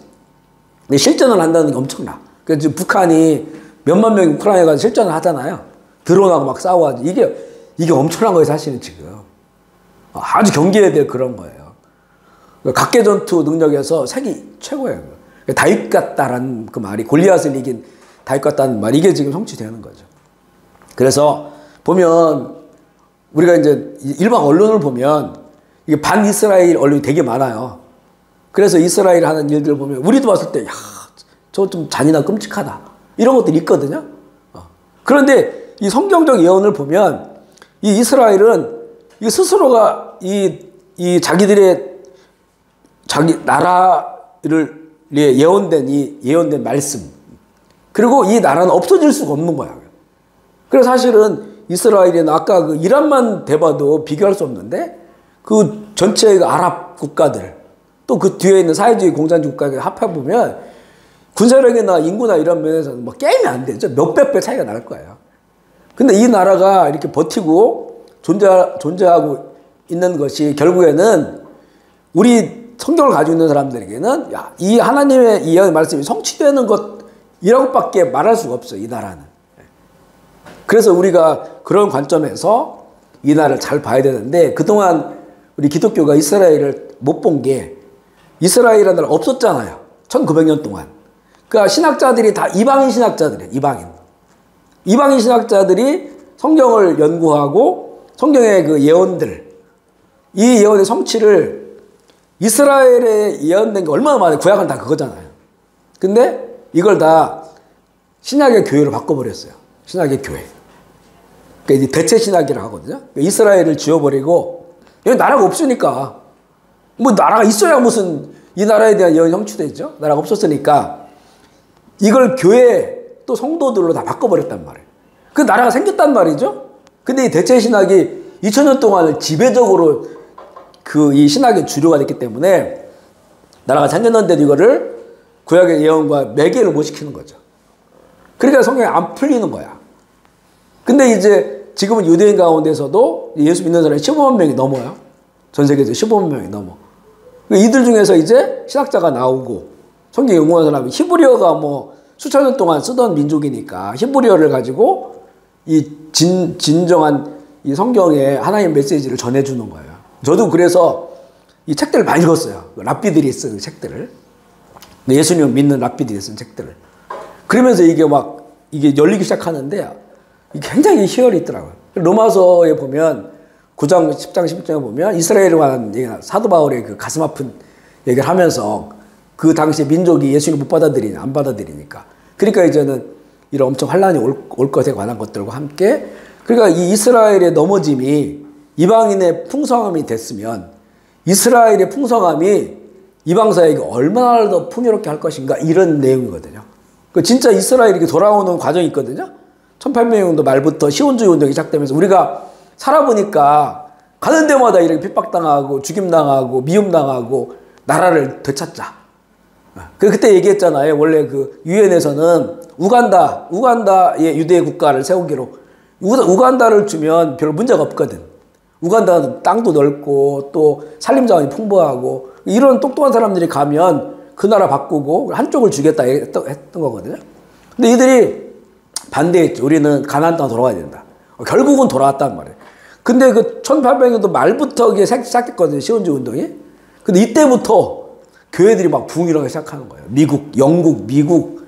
근데 실전을 한다는 게 엄청나. 그래서 지금 북한이 몇만 명이 우크라이나에 가서 실전을 하잖아요. 드론하고 막 싸워가지고. 이게 엄청난 거예요, 사실은 지금. 아주 경계해야 될 그런 거예요. 각계전투 능력에서 세계 최고예요. 다윗 같다라는 그 말이, 골리앗을 이긴 다윗 같다는 말, 이게 지금 성취되는 거죠. 그래서 보면 우리가 이제 일반 언론을 보면 이게 반 이스라엘 언론이 되게 많아요. 그래서 이스라엘 하는 일들을 보면 우리도 봤을 때, 야, 저거 좀 잔인하고 끔찍하다. 이런 것들이 있거든요. 그런데 이 성경적 예언을 보면 이 이스라엘은 이 스스로가 이 자기들의 자기 나라를 예언된 말씀, 그리고 이 나라는 없어질 수가 없는 거야. 그래서 사실은 이스라엘은 아까 그 이란만 대봐도 비교할 수 없는데 그 전체의 아랍 국가들, 또 그 뒤에 있는 사회주의 공산주의 국가를 합해보면 군사력이나 인구나 이런 면에서는 뭐 게임이 안 되죠. 몇백 배 차이가 날 거예요. 근데 이 나라가 이렇게 버티고 존재하고 있는 것이 결국에는 우리 성경을 가지고 있는 사람들에게는, 야, 이 하나님의 이 말씀이 성취되는 것이라고밖에 말할 수가 없어요, 이 나라는. 그래서 우리가 그런 관점에서 이 나라를 잘 봐야 되는데, 그동안 우리 기독교가 이스라엘을 못 본 게, 이스라엘이라는 나라가 없었잖아요. 1900년 동안. 그러니까 신학자들이 다 이방인 신학자들이에요. 이방인 신학자들이 성경을 연구하고 성경의 그 예언들, 이 예언의 성취를, 이스라엘에 예언된 게 얼마나 많아요. 구약은 다 그거잖아요. 근데 이걸 다 신약의 교회로 바꿔버렸어요. 신약의 교회. 그러니까 이제 대체 신학이라고 하거든요. 이스라엘을 지워버리고 여기 나라가 없으니까. 뭐 나라가 있어야 무슨 이 나라에 대한 예언이 성취되죠. 나라가 없었으니까 이걸 교회 또 성도들로 다 바꿔버렸단 말이에요. 그 나라가 생겼단 말이죠. 근데 이 대체 신학이 2000년 동안 지배적으로 그 이 신학의 주류가 됐기 때문에 나라가 생겼는데도 이거를 구약의 예언과 매개를 못 시키는 거죠. 그러니까 성경이 안 풀리는 거야. 근데 이제 지금은 유대인 가운데서도 예수 믿는 사람이 15만 명이 넘어요. 전 세계에서 15만 명이 넘어. 이들 중에서 이제 신학자가 나오고 성경 연구하는 사람이 히브리어가 뭐 수천 년 동안 쓰던 민족이니까 히브리어를 가지고 이 진정한 이 성경의 하나님 메시지를 전해주는 거예요. 저도 그래서 이 책들을 많이 읽었어요. 랍비들이 쓴 책들을. 예수님 믿는 랍비들이 쓴 책들을. 그러면서 이게 막 이게 열리기 시작하는데 이게 굉장히 희열이 있더라고요. 로마서에 보면 9장, 10장, 11장에 보면 이스라엘에 관한 사도 바울의 그 가슴 아픈 얘기를 하면서 그 당시 민족이 예수님을 못 받아들이냐, 안 받아들이니까. 그러니까 이제는 이런 엄청 환란이 올 것에 관한 것들과 함께 그러니까 이 이스라엘의 넘어짐이 이방인의 풍성함이 됐으면 이스라엘의 풍성함이 이방사에게 얼마나 더 풍요롭게 할 것인가 이런 내용이거든요. 진짜 이스라엘이 이렇게 돌아오는 과정이 있거든요. 1800년도 말부터 시온주의 운동이 시작되면서 우리가 살아보니까 가는 데마다 이렇게 핍박당하고 죽임당하고 미움당하고 나라를 되찾자. 그때 얘기했잖아요. 원래 그 유엔에서는 우간다의 유대 국가를 세우기로 우간다를 주면 별 문제가 없거든. 우간다는 땅도 넓고 또 산림자원이 풍부하고 이런 똑똑한 사람들이 가면 그 나라 바꾸고 한쪽을 주겠다 했던 거거든요. 근데 이들이 반대했죠. 우리는 가나안 땅 돌아가야 된다. 결국은 돌아왔단 말이에요. 근데 그 1800년도 말부터 이게 시작했거든요. 시온주의 운동이. 근데 이때부터 교회들이 막 부흥이 일어나기 시작하는 거예요. 미국, 영국, 미국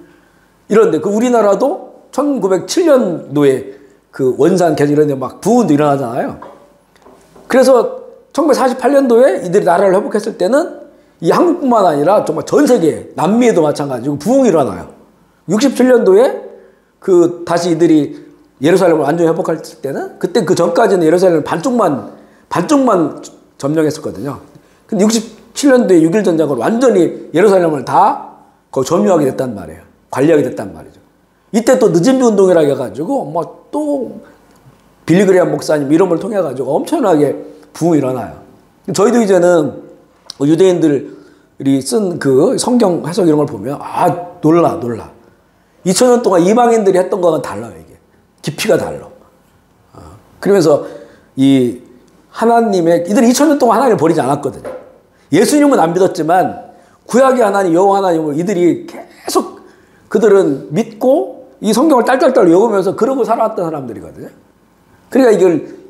이런데 그 우리나라도 1907년도에 그 원산 개정 이런 데 막 부흥도 일어나잖아요. 그래서 1948년도에 이들이 나라를 회복했을 때는 이 한국뿐만 아니라 정말 전 세계 남미에도 마찬가지고 부흥이 일어나요. 67년도에 그 다시 이들이 예루살렘을 완전히 회복할 때는 그때 그 전까지는 예루살렘을 반쪽만 점령했었거든요. 근데 67년도에 6.1 전쟁으로 완전히 예루살렘을 다 거의 점유하게 됐단 말이에요. 관리하게 됐단 말이죠. 이때 또 늦은 비 운동이라고 해가지고 뭐 또 빌리그레암 목사님 이름을 통해 가지고 엄청나게 부흥이 일어나요. 저희도 이제는 유대인들이 쓴 그 성경 해석 이런 걸 보면 놀라. 2000년 동안 이방인들이 했던 거랑 달라요, 이게. 깊이가 달라. 그러면서 이 하나님의 이들이 2000년 동안 하나님을 버리지 않았거든요. 예수님은 안 믿었지만 구약의 하나님, 여호와 하나님을 이들이 계속 그들은 믿고 이 성경을 딸딸딸 외우면서 그러고 살아왔던 사람들이거든요. 그러니까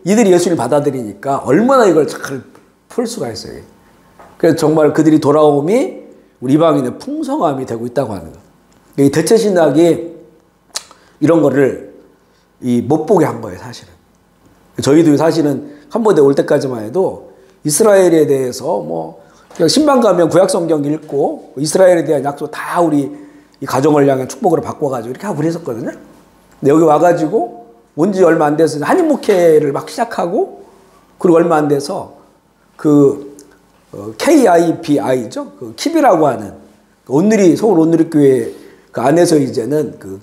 이들이 예수님을 받아들이니까 얼마나 이걸 잘 풀 수가 있어요. 그래서 정말 그들이 돌아옴이 우리 이방인의 풍성함이 되고 있다고 하는 거예요. 이 대체 신학이 이런 거를 못 보게 한 거예요, 사실은. 저희도 사실은 캄보디아 올 때까지만 해도 이스라엘에 대해서 뭐 신방 가면 구약 성경 읽고 이스라엘에 대한 약속 다 우리 이 가정을 향한 축복으로 바꿔가지고 이렇게 하고 그랬었거든요. 근데 여기 와가지고 온 지 얼마 안 돼서 한인 목회를 막 시작하고 그리고 얼마 안 돼서 그 KIBI죠. 그 킵이라고 하는 서울 온누리교회 그 안에서 이제는 그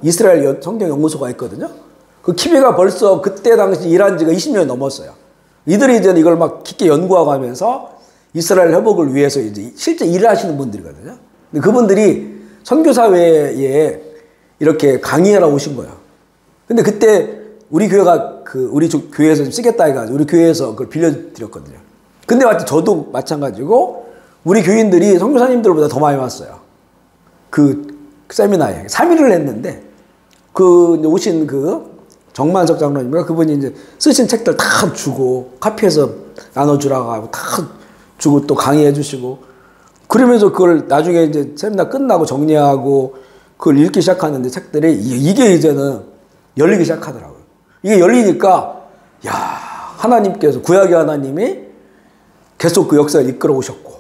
이스라엘 성경 연구소가 있거든요. 그 킵이가 벌써 그때 당시 일한 지가 20년이 넘었어요. 이들이 이제 이걸 막 깊게 연구하고 하면서 이스라엘 회복을 위해서 이제 실제 일을 하시는 분들이거든요. 근데 그분들이 선교사회에 이렇게 강의하러 오신 거예요. 근데 그때 우리 교회가 우리 교회에서 쓰겠다 해가지고 우리 교회에서 그걸 빌려드렸거든요. 근데 저도 마찬가지고 우리 교인들이 선교사님들보다 더 많이 왔어요. 그 세미나에 3일을 했는데 오신 정만석 장로님과 그분이 이제 쓰신 책들 다 주고 카피해서 나눠주라고 하고 다 주고 또 강의해 주시고 그러면서 그걸 나중에 이제 세미나 끝나고 정리하고 그걸 읽기 시작하는데 책들이 이게 이제는 열리기 시작하더라고요. 이게 열리니까 하나님께서 구약의 하나님이 계속 그 역사를 이끌어 오셨고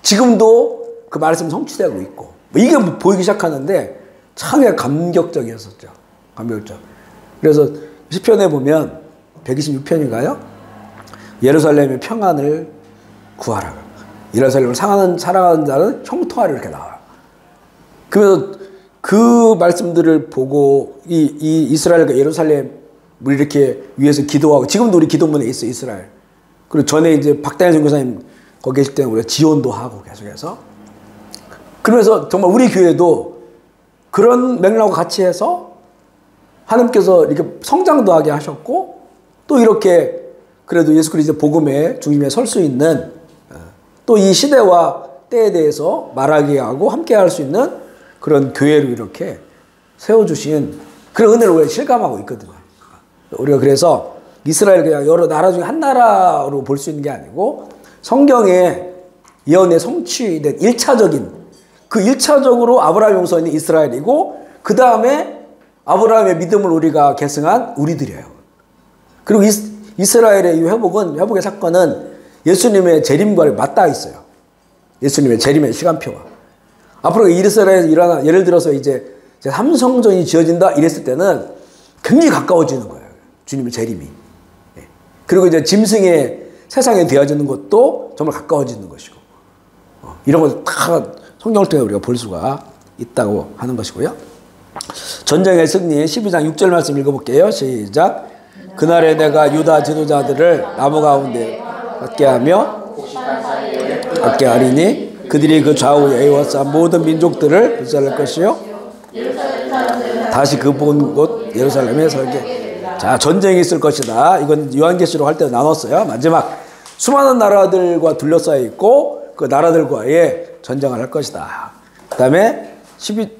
지금도 그 말씀이 성취되고 있고 이게 보이기 시작하는데 참 감격적이었었죠. 감격적. 그래서 시편에 보면 126편인가요? 예루살렘의 평안을 구하라. 예루살렘을 사랑하는 자는 형통하리라 이렇게 나와요. 그래서 그 말씀들을 보고 이 이스라엘과 예루살렘을 이렇게 위해서 기도하고, 지금도 우리 기도문에 있어 이스라엘. 그리고 전에 이제 박다현 선교사님 거기 계실 때는 우리가 지원도 하고 계속해서. 그러면서 정말 우리 교회도 그런 맥락과 같이 해서 하나님께서 이렇게 성장도 하게 하셨고, 또 이렇게 그래도 예수 그리스도 복음의 중심에 설 수 있는, 또 이 시대와 때에 대해서 말하게 하고 함께 할 수 있는 그런 교회로 이렇게 세워주신 그런 은혜를 우리가 실감하고 있거든요. 우리가 그래서 이스라엘 그냥 여러 나라 중에 한 나라로 볼 수 있는 게 아니고, 성경의 예언의 성취된 1차적인, 그 1차적으로 아브라함이 용서한 이스라엘이고, 그 다음에 아브라함의 믿음을 우리가 계승한 우리들이에요. 그리고 이스라엘의 이 회복의 사건은 예수님의 재림과 맞닿아 있어요. 예수님의 재림의 시간표와. 앞으로 이스라엘에서 일어나, 예를 들어서 이제 삼성전이 지어진다 이랬을 때는 굉장히 가까워지는 거예요. 주님의 재림이. 그리고 이제 짐승의 세상에 되어지는 것도 정말 가까워지는 것이고, 이런 걸 다 성경을 통해 우리가 볼 수가 있다고 하는 것이고요. 전쟁의 승리 12장 6절 말씀 읽어볼게요. 시작. 그날에 내가 유다 지도자들을 나무 가운데 갖게 하리니 그들이 그 좌우에 에워싼 모든 민족들을 불살할 것이요 다시 그 본 곳 예루살렘에 설게. 자, 전쟁이 있을 것이다. 이건 요한계시록 할 때 나눴어요. 마지막 수많은 나라들과 둘러싸여 있고 그 나라들과의 전쟁을 할 것이다. 그 다음에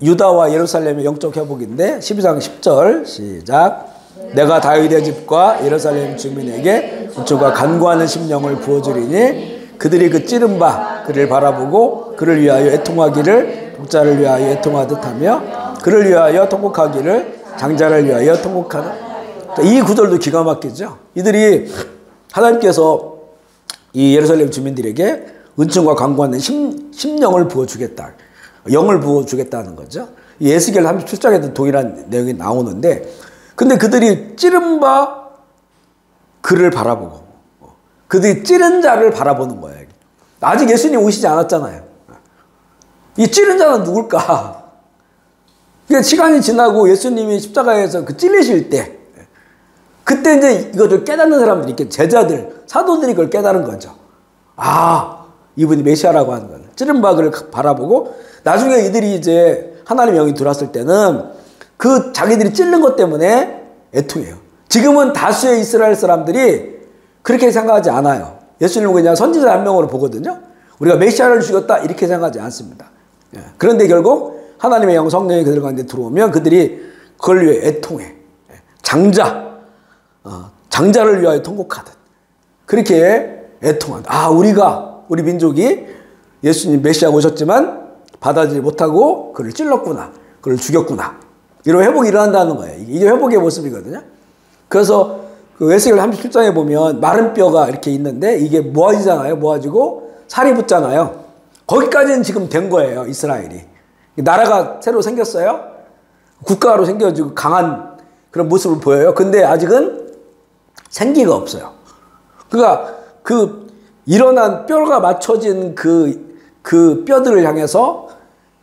유다와 예루살렘의 영적 회복인데 12장 10절 시작. 내가 다윗의 집과 예루살렘 주민에게 은총과 간구하는 심령을 부어주리니 그들이 그 찌른 바 그를 바라보고 그를 위하여 애통하기를 독자를 위하여 애통하듯 하며 그를 위하여 통곡하기를 장자를 위하여 통곡하는. 이 구절도 기가 막히죠. 이들이 하나님께서 이 예루살렘 주민들에게 은총과 간구하는 심령을 부어주겠다. 영을 부어주겠다는 거죠. 에스겔 37장에도 동일한 내용이 나오는데, 근데 그들이 찌른 바 그를 바라보고 그들이 찌른 자를 바라보는 거예요. 아직 예수님 오시지 않았잖아요. 이 찌른 자는 누굴까? 그러니까 시간이 지나고 예수님이 십자가에서 그 찔리실 때, 그때 이제 이것을 깨닫는 사람들이, 이렇게 제자들, 사도들이 그걸 깨달은 거죠. 아, 이분이 메시아라고 하는 거는. 찌른 바 그를 바라보고, 나중에 이들이 이제 하나님의 영이 들어왔을 때는 그 자기들이 찔른 것 때문에 애통해요. 지금은 다수의 이스라엘 사람들이 그렇게 생각하지 않아요. 예수님은 그냥 선지자 한 명으로 보거든요. 우리가 메시아를 죽였다 이렇게 생각하지 않습니다. 그런데 결국 하나님의 영 성령이 그들 가운데 들어오면 그들이 그걸 위해 애통해. 장자를 위하여 통곡하듯 그렇게 애통한다. 아, 우리 민족이 예수님 메시아가 오셨지만 받아들이지 못하고 그를 찔렀구나, 그를 죽였구나. 이런 회복이 일어난다는 거예요. 이게 회복의 모습이거든요. 그래서 그 에스겔 37장에 보면 마른 뼈가 이렇게 있는데 이게 모아지잖아요. 모아지고 살이 붙잖아요. 거기까지는 지금 된 거예요. 이스라엘이. 나라가 새로 생겼어요. 국가로 생겨지고 강한 그런 모습을 보여요. 근데 아직은 생기가 없어요. 그러니까 그 일어난 뼈가 맞춰진 그 뼈들을 향해서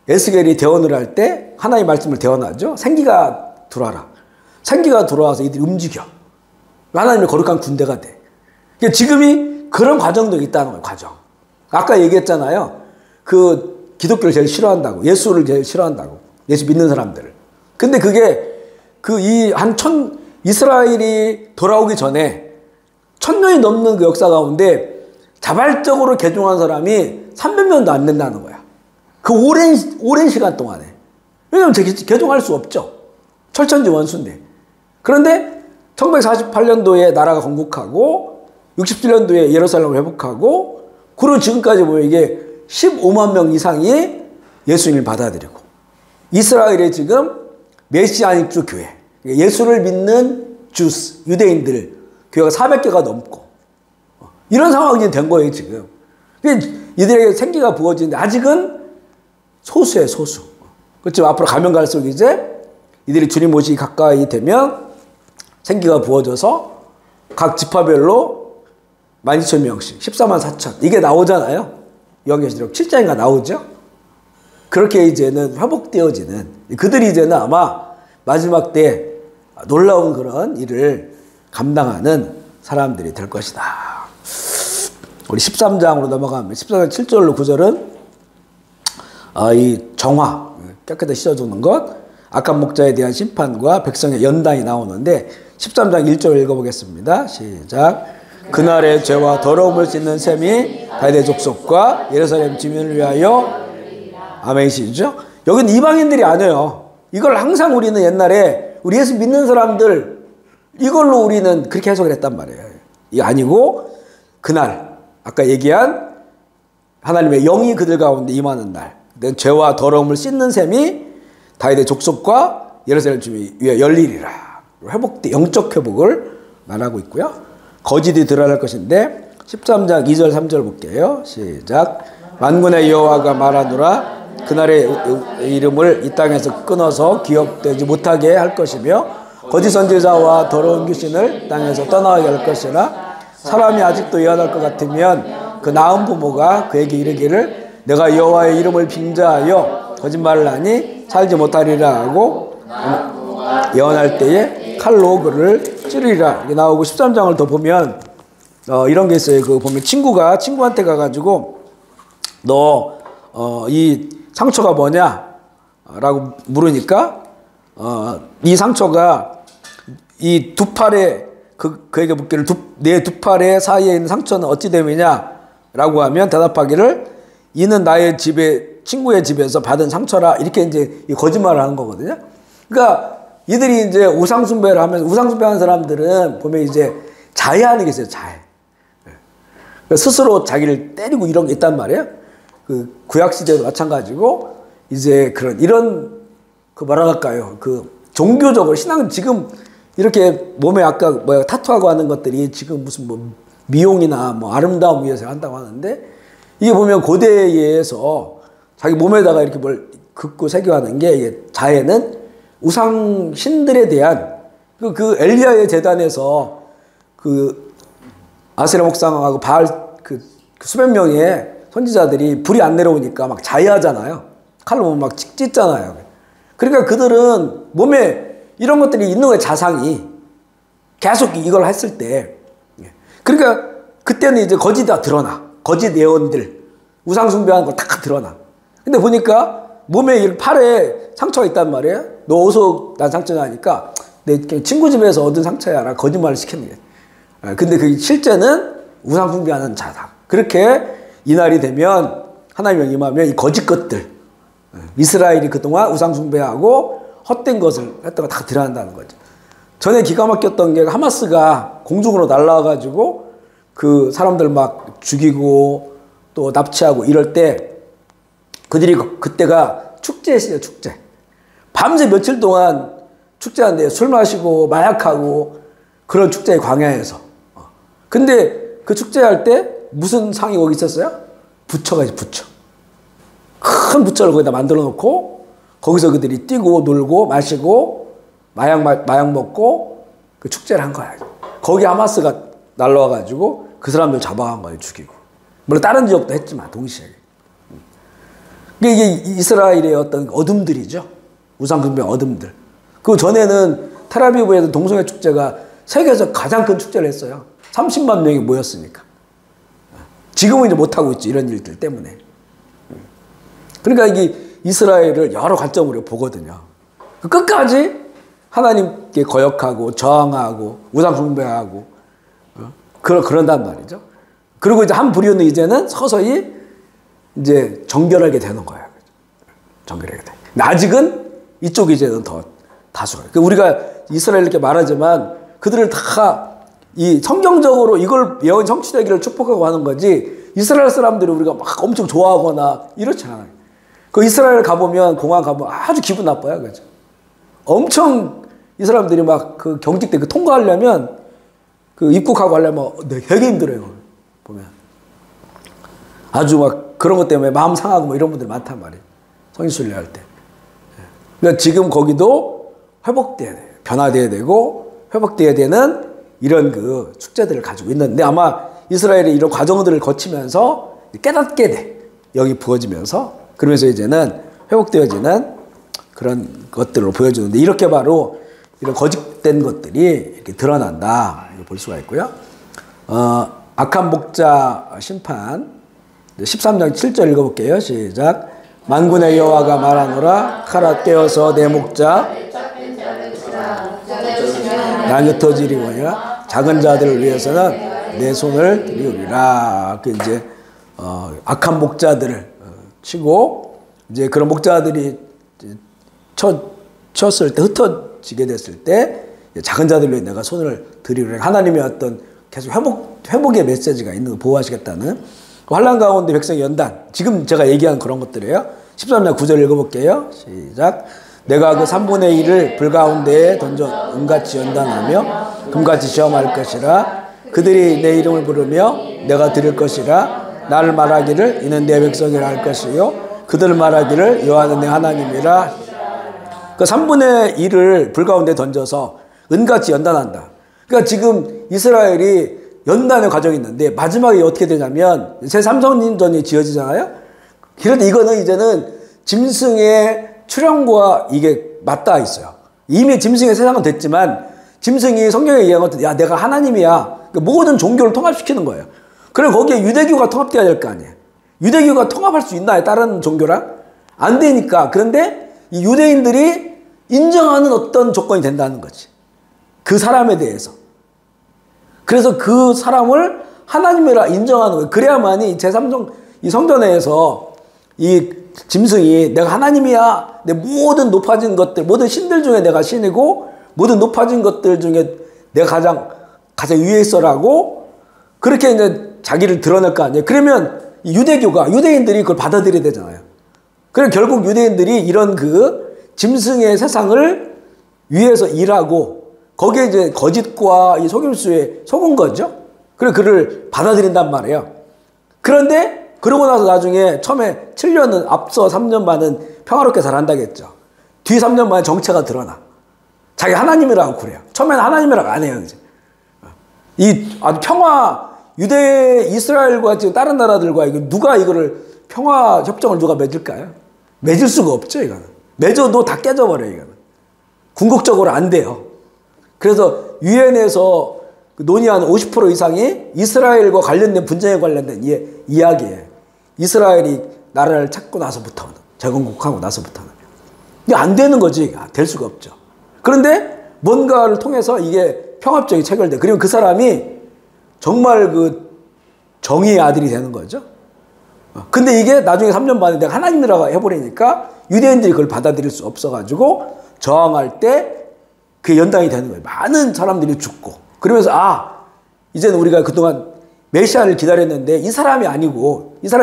에스겔이 대언을 할 때 하나님의 말씀을 대언하죠. 생기가 들어와라. 생기가 들어와서 이들이 움직여. 하나님의 거룩한 군대가 돼. 그러니까 지금이 그런 과정도 있다는 거예요. 과정. 아까 얘기했잖아요. 그 기독교를 제일 싫어한다고. 예수를 제일 싫어한다고. 예수 믿는 사람들을. 근데 그게 이스라엘이 돌아오기 전에 1000년이 넘는 그 역사 가운데 자발적으로 개종한 사람이 300명도 안 된다는 거야. 그 오랜 시간 동안에. 왜냐면 개종할 수 없죠. 철천지 원수인데. 그런데 1948년도에 나라가 건국하고 67년도에 예루살렘을 회복하고 그리고 지금까지 보면 이게 15만 명 이상이 예수님을 받아들이고 이스라엘의 지금 메시아닉주 교회, 예수를 믿는 유대인들 교회가 400개가 넘고 이런 상황이 된 거예요 지금. 이들에게 생기가 부어지는데 아직은 소수예요, 소수. 그렇지만 앞으로 가면 갈수록 이제 이들이 주님 오시기 가까이 되면 생기가 부어져서 각 지파별로 12,000명씩 14만 4천 이게 나오잖아요. 요한계시록 7장인가 나오죠. 그렇게 이제는 회복되어지는 그들이 이제는 아마 마지막 때 놀라운 그런 일을 감당하는 사람들이 될 것이다. 우리 13장으로 넘어가면 13장 7절로 9절은 이 정화, 깨끗하게 씻어주는 것, 악한 목자에 대한 심판과 백성의 연단이 나오는데 13장 1절 읽어보겠습니다. 시작. 그날의 죄와 더러움을 씻는 셈이 다윗의 족속과 예루살렘 주민을 위하여 아멘이시죠? 여기는 이방인들이 아니에요. 이걸 항상 우리는 옛날에 우리 예수 믿는 사람들 이걸로 우리는 그렇게 해석을 했단 말이에요. 이게 아니고 그날 아까 얘기한 하나님의 영이 그들 가운데 임하는 날 죄와 더러움을 씻는 셈이 다윗의 족속과 예루살렘 주민 위에 열리리라. 회복돼 영적 회복을 말하고 있고요. 거짓이 드러날 것인데 13장 2절 3절 볼게요. 시작. 만군의 여호와가 말하노라. 그날의 이름을 이 땅에서 끊어서 기억되지 못하게 할 것이며 거짓 선지자와 더러운 귀신을 땅에서 떠나게 할 것이라. 사람이 아직도 예언할 것 같으면 그 나은 부모가 그에게 이르기를 내가 여호와의 이름을 빙자하여 거짓말을 하니 살지 못하리라 하고 예언할 때에 칼로 그를 찌르리라. 이게 나오고 13장을 더 보면 이런 게 있어요. 그 보면 친구가 친구한테 가가지고 너 이 상처가 뭐냐? 라고 물으니까 이 상처가 이 두 팔에 그에게 묻기를 내 두 팔의 사이에 있는 상처는 어찌 됨이냐? 라고 하면 대답하기를 이는 나의 집에 친구의 집에서 받은 상처라. 이렇게 이제 거짓말을 하는 거거든요. 그러니까 이들이 이제 우상숭배를 하면 우상숭배하는 사람들은 보면 이제 자해하는 게 있어요. 자해. 스스로 자기를 때리고 이런 게 있단 말이에요. 그 구약 시대도 마찬가지고 이제 이런 그 뭐라 할까요? 그 종교적으로 신앙은 지금 이렇게 몸에 아까 뭐야 타투하고 하는 것들이 지금 무슨 뭐 미용이나 뭐 아름다움 위해서 한다고 하는데 이게 보면 고대에서 자기 몸에다가 이렇게 뭘 긋고 새겨하는 게 이게 자해는 우상 신들에 대한 그 엘리야의 제단에서 그 아세라 목상하고 바알 그 수백 명의 선지자들이 불이 안 내려오니까 막 자해하잖아요. 칼로 막 찢잖아요. 그러니까 그들은 몸에 이런 것들이 있는 거예요. 자상이 계속 이걸 했을 때 그러니까 그때는 이제 거짓이 다 드러나. 거짓 예언들 우상 숭배하는 거 다 드러나. 근데 보니까 몸에 팔에 상처가 있단 말이에요. 너 어디서 난 상처냐 하니까 내 친구 집에서 얻은 상처야. 라 거짓말을 시켰는 게. 근데 그 실제는 우상 숭배하는 자다. 그렇게 이날이 되면 하나님의 임하면 이 거짓 것들 이스라엘이 그동안 우상 숭배하고 헛된 것을 했다가 다 드러난다는 거죠. 전에 기가 막혔던 게 하마스가 공중으로 날라와가지고 그 사람들 막 죽이고 또 납치하고 이럴 때 그들이 그때가 축제 시대예요. 축제. 밤새 며칠 동안 축제하는데 술 마시고 마약하고 그런 축제의 광야에서. 근데 그 축제할 때 무슨 상이 거기 있었어요? 부처가 있어요. 부처. 큰 부처를 거기다 만들어 놓고 거기서 그들이 뛰고 놀고 마시고 마약 먹고 그 축제를 한 거야. 거기 하마스가 날라와가지고 그 사람들 잡아간 거예요. 죽이고. 물론 다른 지역도 했지만 동시에. 이게 이스라엘의 어떤 어둠들이죠. 우상숭배 어둠들. 그 전에는 텔아비브에서 동성애 축제가 세계에서 가장 큰 축제를 했어요. 30만 명이 모였으니까. 지금은 이제 못하고 있지. 이런 일들 때문에. 그러니까 이게 이스라엘을 여러 관점으로 보거든요. 끝까지 하나님께 거역하고 저항하고 우상숭배하고 그런단 말이죠. 그리고 이제 한 부류는 이제는 서서히 이제 정결하게 되는 거예요. 정결하게 돼. 근데 아직은 이쪽이 이제는 더 다수가. 우리가 이스라엘 이렇게 말하지만 그들을 다 이 성경적으로 이걸 예언 성취되기를 축복하고 하는 거지 이스라엘 사람들이 우리가 막 엄청 좋아하거나 이렇지 않아요. 그 이스라엘 가보면 공항 가보면 아주 기분 나빠요. 그죠? 엄청 이 사람들이 막 그 경직돼 그 통과하려면 그 입국하고 하려면 되게 힘들어요. 보면 아주 막 그런 것 때문에 마음 상하고 뭐 이런 분들이 많단 말이에요. 성인순례 할 때. 그러니까 지금 거기도 회복돼야 돼요. 변화돼야 되고 회복돼야 되는 이런 그 축제들을 가지고 있는데 아마 이스라엘이 이런 과정들을 거치면서 깨닫게 돼. 여기 부어지면서. 그러면서 이제는 회복되어지는 그런 것들로 보여주는데, 이렇게 바로 이런 거짓된 것들이 이렇게 드러난다. 이렇게 볼 수가 있고요. 악한 목자 심판 13장 7절 읽어볼게요. 시작. 만군의 여호와가 말하노라. 칼아 떼어서 내 목자 난 흩어지리거니와 작은 자들을 위해서는 내 손을 들이우리라. 그 이제 악한 목자들을 치고, 이제 그런 목자들이 쳤을 때, 흩어지게 됐을 때 작은 자들을 위해 내가 손을 들이우리라. 하나님의 어떤 계속 회복의 메시지가 있는 거 보호하시겠다는 환난 가운데 백성의 연단. 지금 제가 얘기한 그런 것들이에요. 13장 9절 읽어볼게요. 시작. 내가 그 3분의 1을 불 가운데에 던져 은같이 연단하며 금같이 시험할 것이라. 그들이 내 이름을 부르며 내가 들을 것이라. 나를 말하기를 이는 내 백성이라 할 것이요 그들 말하기를 여호와는 내 하나님이라. 그 3분의 1을 불 가운데 던져서 은같이 연단한다. 그러니까 지금 이스라엘이 연단의 과정이 있는데, 마지막에 어떻게 되냐면 제3성전이 지어지잖아요. 그런데 이거는 이제는 짐승의 출현과 이게 맞닿아 있어요. 이미 짐승의 세상은 됐지만 짐승이 성경에 얘기한 것도 야 내가 하나님이야. 그러니까 모든 종교를 통합시키는 거예요. 그럼 거기에 유대교가 통합돼야 될 거 아니에요. 유대교가 통합할 수 있나요? 다른 종교랑? 안 되니까. 그런데 이 유대인들이 인정하는 어떤 조건이 된다는 거지. 그 사람에 대해서. 그래서 그 사람을 하나님이라 인정하는 거예요. 그래야만이 제3성 이 성전에서 이 짐승이 내가 하나님이야. 내 모든 높아진 것들, 모든 신들 중에 내가 신이고 모든 높아진 것들 중에 내가 가장 위에 있어라고 그렇게 이제 자기를 드러낼 거 아니에요. 그러면 유대인들이 그걸 받아들여야 되잖아요. 그럼 결국 유대인들이 이런 그 짐승의 세상을 위해서 일하고 거기에 이제 거짓과 이 속임수에 속은 거죠. 그래서 그를 받아들인단 말이에요. 그런데 그러고 나서 나중에 처음에 7년은 앞서 3년 반은 평화롭게 잘한다겠죠. 뒤 3년 반에 정체가 드러나. 자기 하나님이라고 그래요. 처음에는 하나님이라고 안 해요. 이제. 이 아주 이스라엘과 지금 다른 나라들과 누가 이거를 평화 협정을 누가 맺을까요? 맺을 수가 없죠. 이거는. 맺어도 다 깨져버려요. 이거는. 궁극적으로 안 돼요. 그래서 유엔에서 논의하는 50% 이상이 이스라엘과 관련된 분쟁에 관련된 이야기예요. 이스라엘이 나라를 찾고 나서부터는, 재건국하고 나서부터는. 이게 안 되는 거지. 될 수가 없죠. 그런데 뭔가를 통해서 이게 평화협정이 체결돼. 그리고 그 사람이 정말 그 정의의 아들이 되는 거죠. 근데 이게 나중에 3년 만에 내가 하나님이라고 해버리니까 유대인들이 그걸 받아들일 수 없어가지고 저항할 때 그게 연당이 되는 거예요. 많은 사람들이 죽고. 그러면서 이제는 우리가 그동안 메시아를 기다렸는데 이 사람이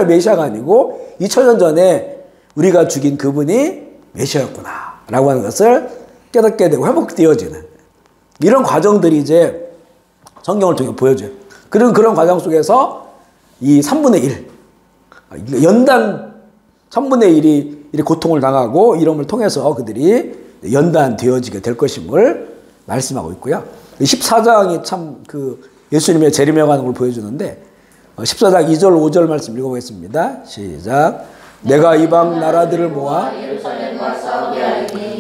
메시아가 아니고 2000년 전에 우리가 죽인 그분이 메시아였구나 라고 하는 것을 깨닫게 되고 회복되어지는 이런 과정들이 이제 성경을 통해 보여줘요. 그런 과정 속에서 이 3분의 1 연단 3분의 1이 이렇게 고통을 당하고 이름을 통해서 그들이 연단되어지게 될 것임을 말씀하고 있고요. 14장이 참 예수님의 재림해가는 걸 보여주는데 14장 2절 5절 말씀 읽어보겠습니다. 시작. 내가 이방 나라들을 모아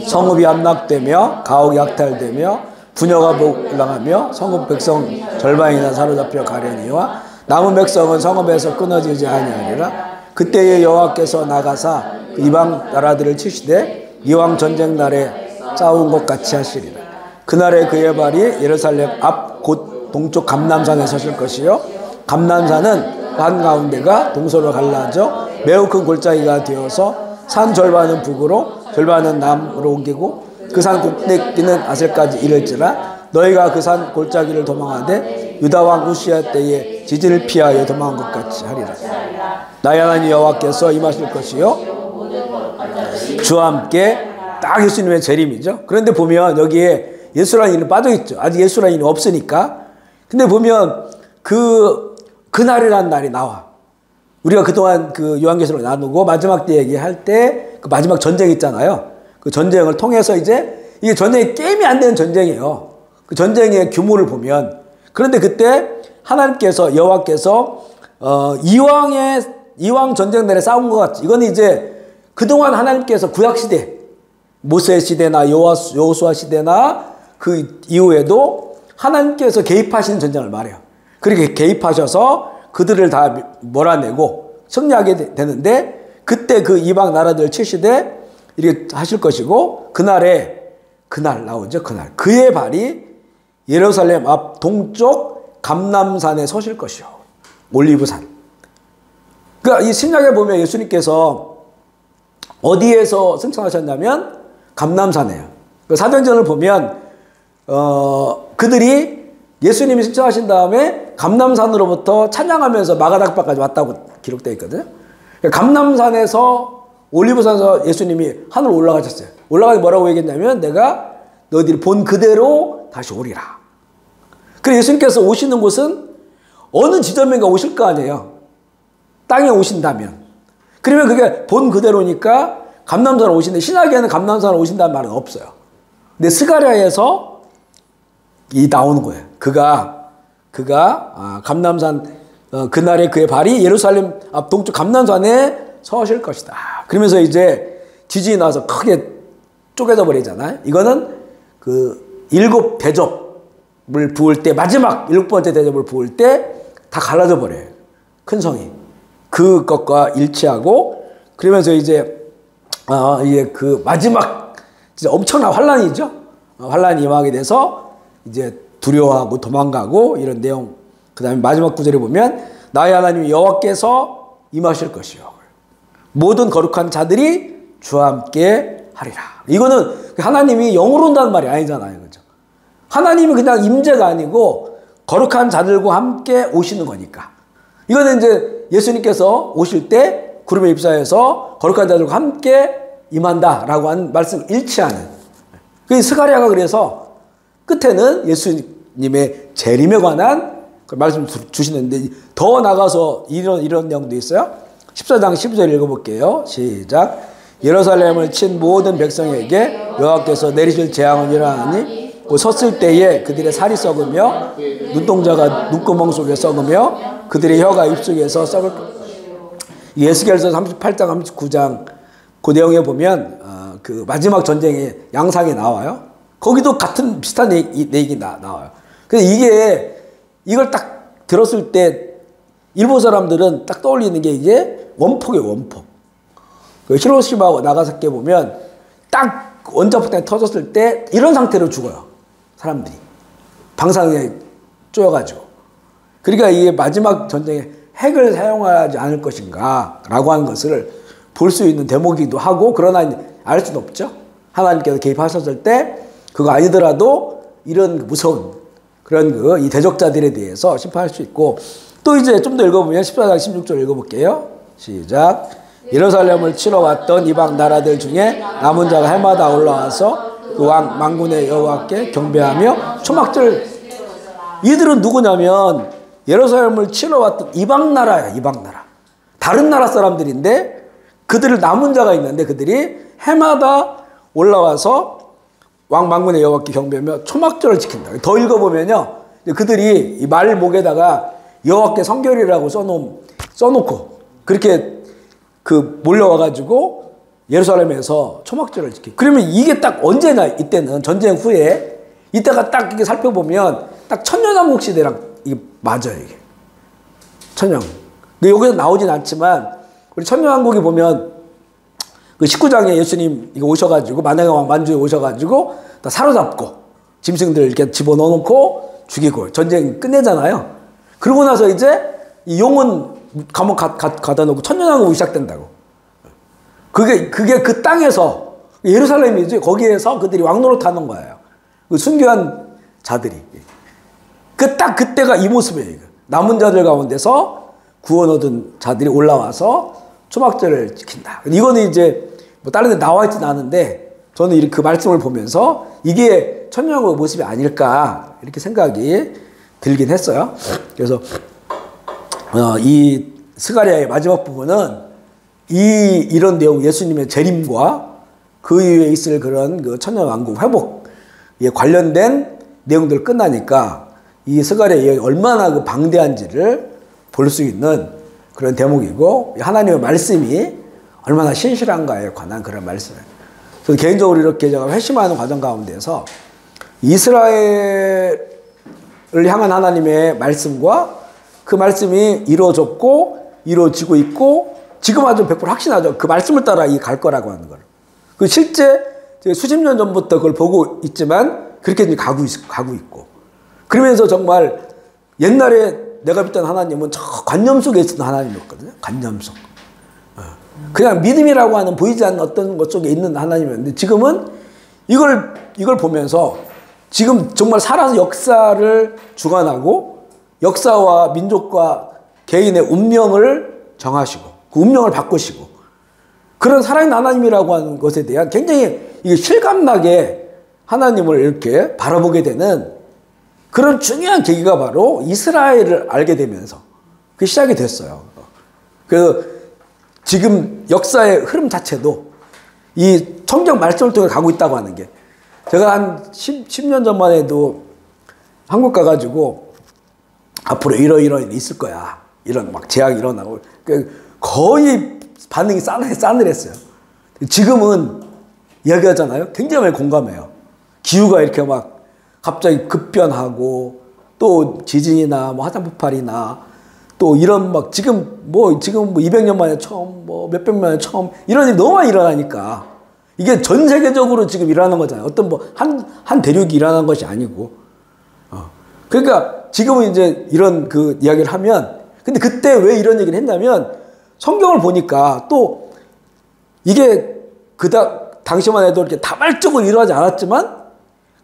성읍이 함락되며 가옥이 약탈되며 부녀가 복랑하며 성읍 백성 절반이나 사로잡혀 가려니와 남은 백성은 성읍에서 끊어지지 아니하리라. 그때에 여호와께서 나가사 이방 나라들을 치시되 이왕 전쟁 날에 싸운 것 같이 하시리라. 그날에 그의 발이 예루살렘 앞 곧 동쪽 감람산에 서실 것이요 감람산은 한가운데가 동서로 갈라져 매우 큰 골짜기가 되어서 산 절반은 북으로 절반은 남으로 옮기고 그 산 꼭대기는 아셀까지 이를지라. 너희가 그 산 골짜기를 도망하되 유다 왕 우시야 때에 지진을 피하여 도망한 것 같이 하리라. 나의 하나님 여호와께서 임하실 것이요 주와 함께 딱 예수님의 재림이죠. 그런데 보면 여기에 예수라는 이름이 빠져있죠. 아직 예수라는 이름이 없으니까. 근데 보면 그날이라는 날이 나와. 우리가 그동안 요한계시록을 나누고 마지막 때 얘기할 때 그 마지막 전쟁 있잖아요. 그 전쟁을 통해서 이제 이게 전쟁이 게임이 안 되는 전쟁이에요. 그 전쟁의 규모를 보면. 그런데 그때 하나님께서 여호와께서 이왕 전쟁 내내 싸운 것 같지. 이건 이제 그동안 하나님께서 구약 시대 모세 시대나 여호수아 시대나 그 이후에도 하나님께서 개입하시는 전쟁을 말해요. 그렇게 개입하셔서 그들을 다 몰아내고 승리하게 되는데 그때 그 이방 나라들 치시되 이렇게 하실 것이고 그날 나오죠. 그의 발이 예루살렘 앞 동쪽 감람산에 서실 것이요. 올리브산. 그러니까 이 신약에 보면 예수님께서 어디에서 승천하셨냐면 감람산이에요. 사도행전을 보면 그들이 예수님이 승천하신 다음에 감람산으로부터 찬양하면서 마가닥바까지 왔다고 기록되어 있거든요. 그러니까 감람산에서 올리브산에서 예수님이 하늘로 올라가셨어요. 올라가서 뭐라고 얘기했냐면 내가 너희들이 본 그대로 다시 오리라. 그래서 예수님께서 오시는 곳은 어느 지점인가 오실 거 아니에요. 땅에 오신다면. 그러면 그게 본 그대로니까 감람산으로 오신데 신약에는 감람산으로 오신다는 말은 없어요. 근데 스가랴에서 이 나오는 거예요. 그가 감람산 그날에 그의 발이 예루살렘 앞 동쪽 감람산에 서실 것이다. 그러면서 이제 지진이 나서 크게 쪼개져 버리잖아요. 이거는 그 7 대접을 부을 때 마지막 7번째 대접을 부을 때 다 갈라져 버려요. 큰 성이. 그것과 일치하고 그러면서 이제 그 마지막 진짜 엄청난 환란이죠. 환란이 임하게 돼서 이제 두려워하고 도망가고 이런 내용. 그다음에 마지막 구절에 보면 나의 하나님 여호와께서 임하실 것이요. 모든 거룩한 자들이 주와 함께 하리라. 이거는 하나님이 영으로 온다는 말이 아니잖아요. 그죠? 하나님이 그냥 임재가 아니고 거룩한 자들과 함께 오시는 거니까. 이거는 이제 예수님께서 오실 때 구름에 입사해서 거룩한 자들과 함께 임한다라고 한 말씀 일치하는. 그 스가랴가 그래서 끝에는 예수님의 재림에 관한 그 말씀 주시는데 더 나가서 이런 내용도 있어요. 14장 12절 읽어볼게요. 시작. 예루살렘을 친 모든 백성에게 여호와께서 내리실 재앙은 이러하니 섰을 때에 그들의 살이 썩으며 눈동자가 눈구멍 속에 썩으며 그들의 혀가 입속에서 썩을 예스겔서 38장 39장 그 내용에 보면 그 마지막 전쟁의 양상이 나와요. 거기도 같은 비슷한 얘기 나와요. 근데 이걸 딱 들었을 때 일본 사람들은 딱 떠올리는 게 이게 원폭이에요. 원폭. 그 히로시마 나가사키에 보면 딱 원자폭탄이 터졌을 때 이런 상태로 죽어요. 사람들이. 방사능에 쪼여가지고. 그러니까 이게 마지막 전쟁에 핵을 사용하지 않을 것인가 라고 하는 것을 볼 수 있는 대목이기도 하고 그러나 알 수는 없죠. 하나님께서 개입하셨을 때 그거 아니더라도 이런 무서운 그런 이 대적자들에 대해서 심판할 수 있고 또 이제 좀 더 읽어보면 14장 16절 읽어볼게요. 시작. 예루살렘을 치러 왔던 이방 나라들 중에 남은 자가 해마다 올라와서 그 왕 만군의 여호와께 경배하며 초막절. 이들은 누구냐면 예루살렘을 치러 왔던 이방 나라야. 이방 나라. 다른 나라 사람들인데 그들을 남은 자가 있는데 그들이 해마다 올라와서 왕 만군의 여호와께 경배하며 초막절을 지킨다. 더 읽어보면요. 그들이 이 말 목에다가 여호와께 성결이라고 써놓고 그렇게 몰려와가지고 예루살렘에서 초막절을 지키고. 그러면 이게 딱 언제냐, 이때는 전쟁 후에, 이때가 딱 이렇게 살펴보면 딱 천년왕국 시대랑 이게 맞아요, 이게. 천년왕국. 여기서 나오진 않지만, 우리 천년왕국이 보면 그 19장에 예수님 이거 오셔가지고, 만왕의 왕 만주에 오셔가지고, 다 사로잡고, 짐승들 이렇게 집어넣어놓고 죽이고, 전쟁 끝내잖아요. 그러고 나서 이제 이 용은 감옥 가다 놓고 천년왕국이 시작된다고. 그게 그 땅에서 예루살렘이지 거기에서 그들이 왕노릇 하는 거예요. 그 순교한 자들이. 딱 그때가 이 모습이에요. 남은 자들 가운데서 구원 얻은 자들이 올라와서 초막절을 지킨다. 이거는 이제 뭐 다른 데 나와 있진 않은데 저는 그 말씀을 보면서 이게 천년왕국의 모습이 아닐까 이렇게 생각이 들긴 했어요. 그래서 이 스가랴의 마지막 부분은 이런 내용, 예수님의 재림과 그 이후에 있을 그런 그 천년왕국 회복에 관련된 내용들 끝나니까 이 스가랴의 이야기 얼마나 그 방대한지를 볼 수 있는 그런 대목이고, 하나님의 말씀이 얼마나 신실한가에 관한 그런 말씀이에요. 그래서 개인적으로 이렇게 제가 회심하는 과정 가운데서 이스라엘을 향한 하나님의 말씀과 그 말씀이 이루어졌고 이루어지고 있고 지금 아주 100% 확신하죠. 그 말씀을 따라 갈 거라고 하는 걸. 그 실제 수십 년 전부터 그걸 보고 있지만 그렇게 이제 가고 있고, 그러면서 정말 옛날에 내가 믿던 하나님은 저 관념 속에 있었던 하나님이었거든요. 관념 속. 그냥 믿음이라고 하는 보이지 않는 어떤 것 속에 있는 하나님이었는데, 지금은 이걸 보면서 지금 정말 살아서 역사를 주관하고 역사와 민족과 개인의 운명을 정하시고 그 운명을 바꾸시고 그런 살아있는 하나님이라고 하는 것에 대한 굉장히 이게 실감나게 하나님을 이렇게 바라보게 되는 그런 중요한 계기가 바로 이스라엘을 알게 되면서 그게 시작이 됐어요. 그래서 지금 역사의 흐름 자체도 이 성경 말씀을 통해 가고 있다고 하는 게, 제가 한 10년 전만 해도 한국 가가지고 앞으로 이런 있을 거야, 이런 막 재앙이 일어나고 거의 반응이 싸늘했어요. 지금은 이야기하잖아요. 굉장히 많이 공감해요. 기후가 이렇게 막 갑자기 급변하고 또 지진이나 뭐 화산 폭발이나 또 이런 막 지금 뭐 200년 만에 처음 뭐 몇백 년 만에 처음 이런 일이 너무 많이 일어나니까 이게 전 세계적으로 지금 일어나는 거잖아요. 어떤 뭐 한 대륙이 일어나는 것이 아니고. 그러니까 지금은 이제 이런 그 이야기를 하면, 근데 그때 왜 이런 얘기를 했냐면 성경을 보니까 또 이게 당시만 해도 이렇게 다발적으로 일어나지 않았지만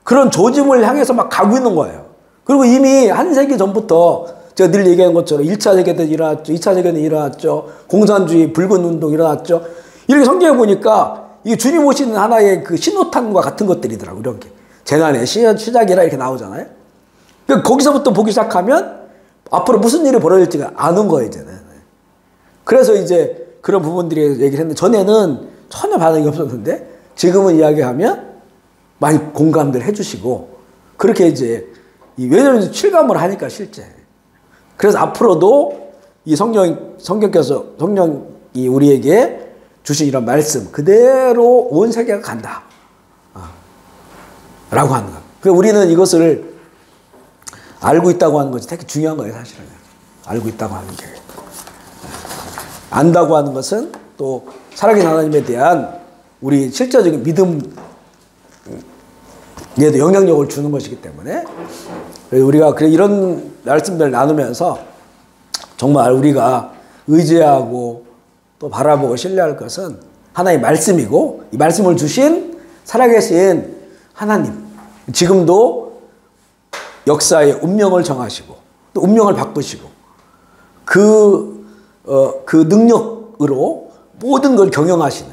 그런 조짐을 향해서 막 가고 있는 거예요. 그리고 이미 한 세기 전부터 제가 늘 얘기하는 것처럼 1차 세계대전 일어났죠. 2차 세계대전 일어났죠. 공산주의 붉은 운동 일어났죠. 이렇게 성경에 보니까 이게 주님 오시는 하나의 그 신호탄과 같은 것들이더라고요. 이렇게 재난의 시작이라 이렇게 나오잖아요. 그러니까 거기서부터 보기 시작하면 앞으로 무슨 일이 벌어질지가 아는 거예요, 이제는. 그래서 이제 그런 부분들이 얘기를 했는데, 전에는 전혀 반응이 없었는데 지금은 이야기하면 많이 공감들 해주시고, 그렇게 이제 왜냐면 실감을 하니까 실제. 그래서 앞으로도 이 성경께서 성령이 우리에게 주신 이런 말씀 그대로 온 세계가 간다 라고 하는 거예요. 그러니까 우리는 이것을 알고 있다고 하는 것이 되게 중요한 거예요, 사실은. 알고 있다고 하는 게. 안다고 하는 것은 또 살아계신 하나님에 대한 우리 실제적인 믿음에도 영향력을 주는 것이기 때문에, 우리가 이런 말씀들을 나누면서 정말 우리가 의지하고 또 바라보고 신뢰할 것은 하나님의 말씀이고, 이 말씀을 주신 살아계신 하나님, 지금도 역사의 운명을 정하시고 또 운명을 바꾸시고 그 능력으로 모든 걸 경영하시는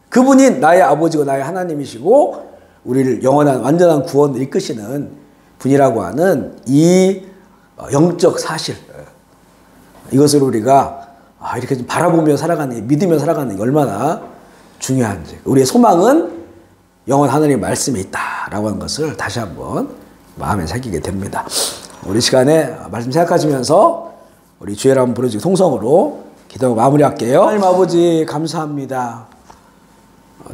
그분이 나의 아버지고 나의 하나님이시고 우리를 영원한 완전한 구원을 이끄시는 분이라고 하는 이 영적 사실, 이것을 우리가 이렇게 좀 바라보며 살아가는, 믿으며 살아가는 게 얼마나 중요한지, 우리의 소망은 영원 하나님의 말씀에 있다라고 하는 것을 다시 한번 마음에 새기게 됩니다. 우리 시간에 말씀 생각하시면서 우리 주의 이름 부르짖고 통성으로 기도 마무리할게요. 하나님 아버지 감사합니다.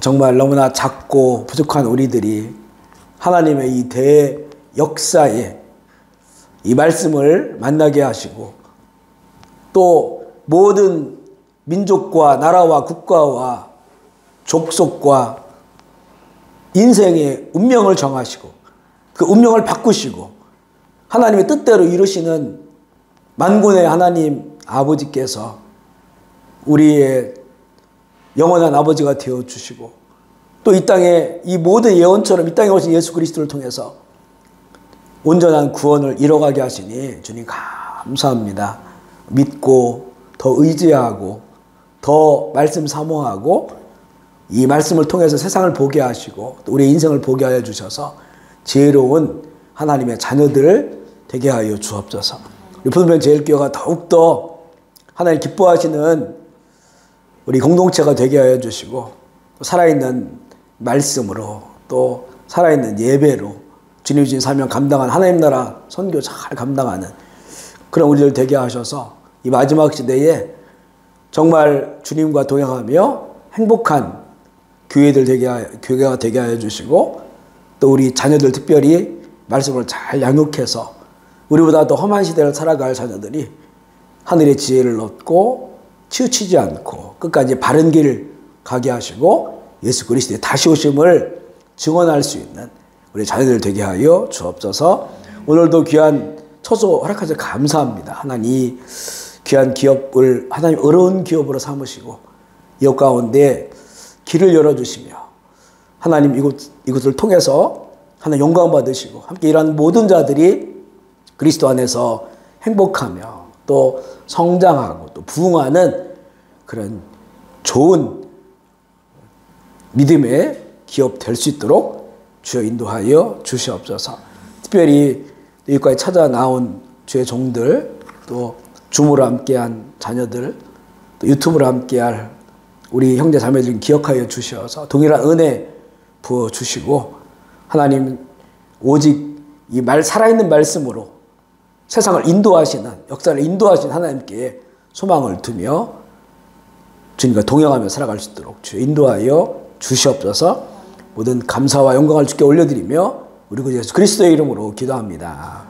정말 너무나 작고 부족한 우리들이 하나님의 이 대역사에 이 말씀을 만나게 하시고 또 모든 민족과 나라와 국가와 족속과 인생의 운명을 정하시고 그 운명을 바꾸시고 하나님의 뜻대로 이루시는 만군의 하나님 아버지께서 우리의 영원한 아버지가 되어주시고 또 이 땅에 이 모든 예언처럼 이 땅에 오신 예수 그리스도를 통해서 온전한 구원을 이뤄가게 하시니 주님 감사합니다. 믿고 더 의지하고 더 말씀 사모하고 이 말씀을 통해서 세상을 보게 하시고 또 우리의 인생을 보게 하여 주셔서 지혜로운 하나님의 자녀들 되게 하여 주옵소서. 우리 푸른별 제일교회가 더욱더 하나님 기뻐하시는 우리 공동체가 되게 하여 주시고 살아있는 말씀으로 또 살아있는 예배로 주님 주신 사명 감당한 하나님 나라 선교 잘 감당하는 그런 우리들 되게 하셔서 이 마지막 시대에 정말 주님과 동행하며 행복한 교회가 되게 하여 주시고 또 우리 자녀들 특별히 말씀을 잘 양육해서 우리보다 더 험한 시대를 살아갈 자녀들이 하늘의 지혜를 얻고 치우치지 않고 끝까지 바른 길을 가게 하시고 예수 그리스도의 다시 오심을 증언할 수 있는 우리 자녀들 되게 하여 주옵소서. 오늘도 귀한 처소 허락하셔서 감사합니다. 하나님 이 귀한 기업을 하나님 어려운 기업으로 삼으시고 이업 가운데 길을 열어주시며 하나님 이곳을 통해서 하나님 영광 받으시고 함께 일하는 모든 자들이 그리스도 안에서 행복하며 또 성장하고 또 부흥하는 그런 좋은 믿음의 기업 될 수 있도록 주여 인도하여 주시옵소서. 특별히 여기까지 찾아 나온 주의 종들 또 줌으로 함께한 자녀들 또 유튜브로 함께할 우리 형제 자매들 기억하여 주셔서 동일한 은혜 부어주시고 하나님 오직 이 살아있는 말씀으로 세상을 인도하시는 역사를 인도하시는 하나님께 소망을 두며 주님과 동행하며 살아갈 수 있도록 주여 인도하여 주시옵소서. 모든 감사와 영광을 주께 올려드리며 우리 구 예수 그리스도의 이름으로 기도합니다.